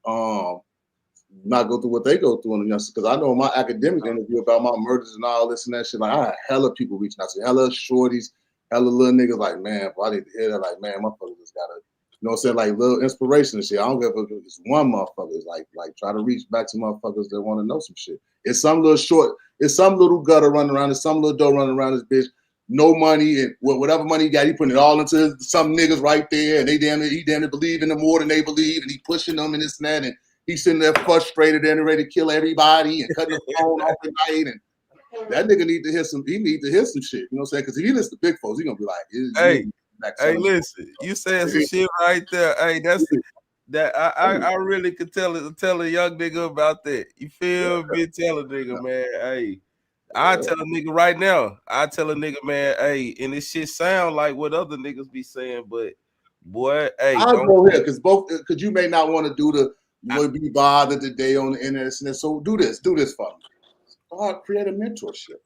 not go through what they go through. Because I know in my academic interview about my murders and all this and that shit, like I had hella people reaching out to me, hella shorties, hella little niggas like, man, I need to hear that. Like, man, motherfucker just gotta. You know what I'm saying? Like little inspiration and shit. I don't give a fuck if it's one motherfucker. It's like try to reach back to motherfuckers that want to know some shit. It's some little gutter running around, it's some little dough running around this bitch. No money and whatever money he got, he putting it all into some niggas right there, and he damn near believe in them more than they believe, and he pushing them and this and that, and he's sitting there frustrated and ready to kill everybody and cutting the phone off at night. And that nigga need to hear some. He need to hear some shit. You know what I'm saying? Because if he listens to big folks, he gonna be like, Hey, listen, you said some shit right there. Hey, I really could tell a young nigga about that. You feel me? Tell a nigga, man. Hey, I tell a nigga right now. I tell a nigga, man. Hey, and this shit sound like what other niggas be saying, but boy, hey, I'll go here because you may not want to do be bothered today on the internet. So do this for me. Start create a mentorship.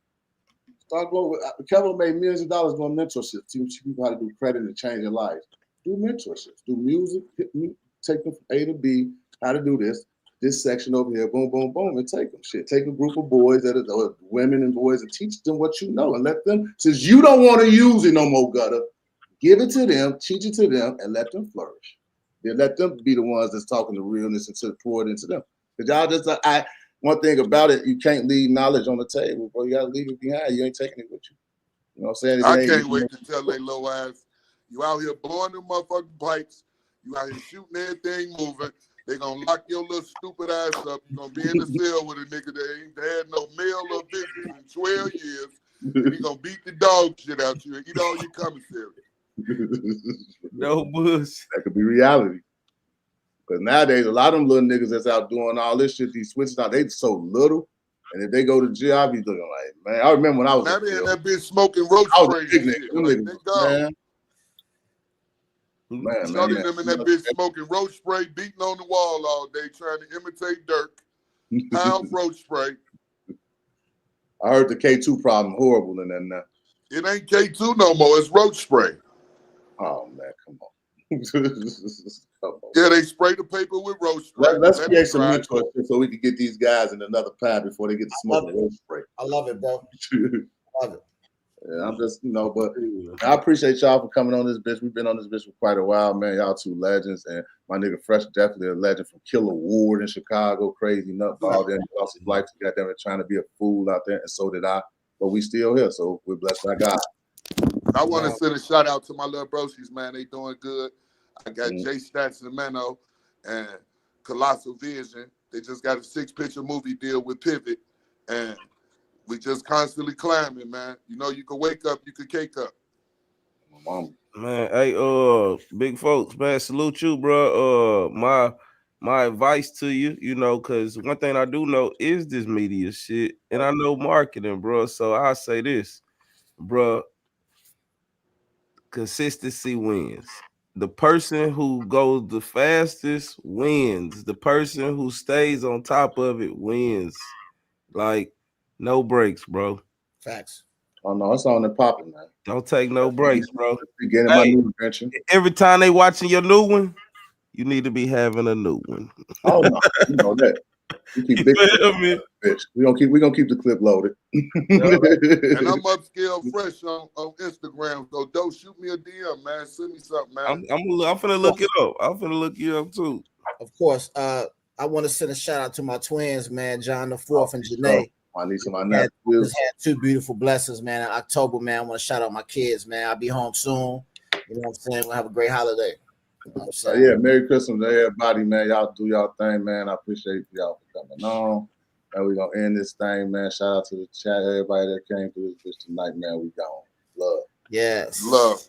Start going with Kevin made millions of dollars doing mentorship, teach people how to do credit and change their lives. Do mentorships, do music, take them from A to B, how to do this section over here, boom, boom, boom, and take them. Shit. Take a group of boys or women and boys and teach them what you know and let them, since you don't want to use it no more, Gutta, give it to them, teach it to them, and let them flourish. Then let them be the ones that's talking the realness and to pour it into them. Because y'all just one thing about it, you can't leave knowledge on the table, bro. You gotta leave it behind. You ain't taking it with you. You know what I'm saying? I can't wait to tell they low ass, you out here blowing them motherfucking pipes, you out here shooting everything moving. They gonna lock your little stupid ass up. You gonna be in the cell with a nigga that ain't had no mail or business in 12 years. And he gonna beat the dog shit out you and eat all your commissary. No bullshit. That could be reality. Because nowadays, a lot of them little niggas that's out doing all this shit, these switches out, they so little. And if they go to jail, I'll be looking like, man, I remember when I was in jail. That bitch smoking roach spray and shit. Like, man. Shorty them in that bitch smoking roach spray, beating on the wall all day, trying to imitate Dirk. Pound roach spray. I heard the K2 problem horrible in that now. It ain't K2 no more. It's roach spray. Oh, man, come on. Yeah, they spray the paper with roach spray. Let's create some mentorship so we can get these guys in another pad before they get to smoke roach spray. I love it, bro. Love it. Yeah, I'm just, but I appreciate y'all for coming on this bitch. We've been on this bitch for quite a while, man. Y'all two legends, and my nigga Fresh definitely a legend from Killer Ward in Chicago, crazy nutball. Then he lost his life to goddamn it trying to be a fool out there, and so did I. But we still here, so we're blessed by God. I want to send a shout out to my little broskies, man. They doing good. I got Jay Stats and Meno and Colossal Vision. They just got a 6-picture movie deal with Pivot, and we just constantly climbing, man. You can wake up, you can cake up. My mom. Man, hey, big folks, man, salute you, bro. My advice to you, because one thing I do know is this media shit, and I know marketing, bro. So I say this, bro. Consistency wins. The person who goes the fastest wins. The person who stays on top of it wins. Like, no breaks, bro. Facts. Oh no, it's on and popping, man. Don't take no breaks, bro. Beginning my new invention. Every time they watching your new one, you need to be having a new one. Oh no, you know that. We keep big bitch. We gonna keep the clip loaded. And I'm upscale fresh on Instagram. So don't shoot me a DM, man. Send me something, man. I'm finna look it up. I'm finna look you up too. Of course. I want to send a shout out to my twins, man, John the Fourth and Janae. My niece and my nephew. Just had 2 beautiful blessings, man. In October, man, I want to shout out my kids, man. I'll be home soon. You know what I'm saying? We'll have a great holiday. You know what I'm saying? Yeah, Merry Christmas to everybody, man. Y'all do y'all thing, man. I appreciate y'all for coming on. And we're gonna end this thing, man. Shout out to the chat, everybody that came through this bitch tonight, man. We gone. Love. Yes. Love.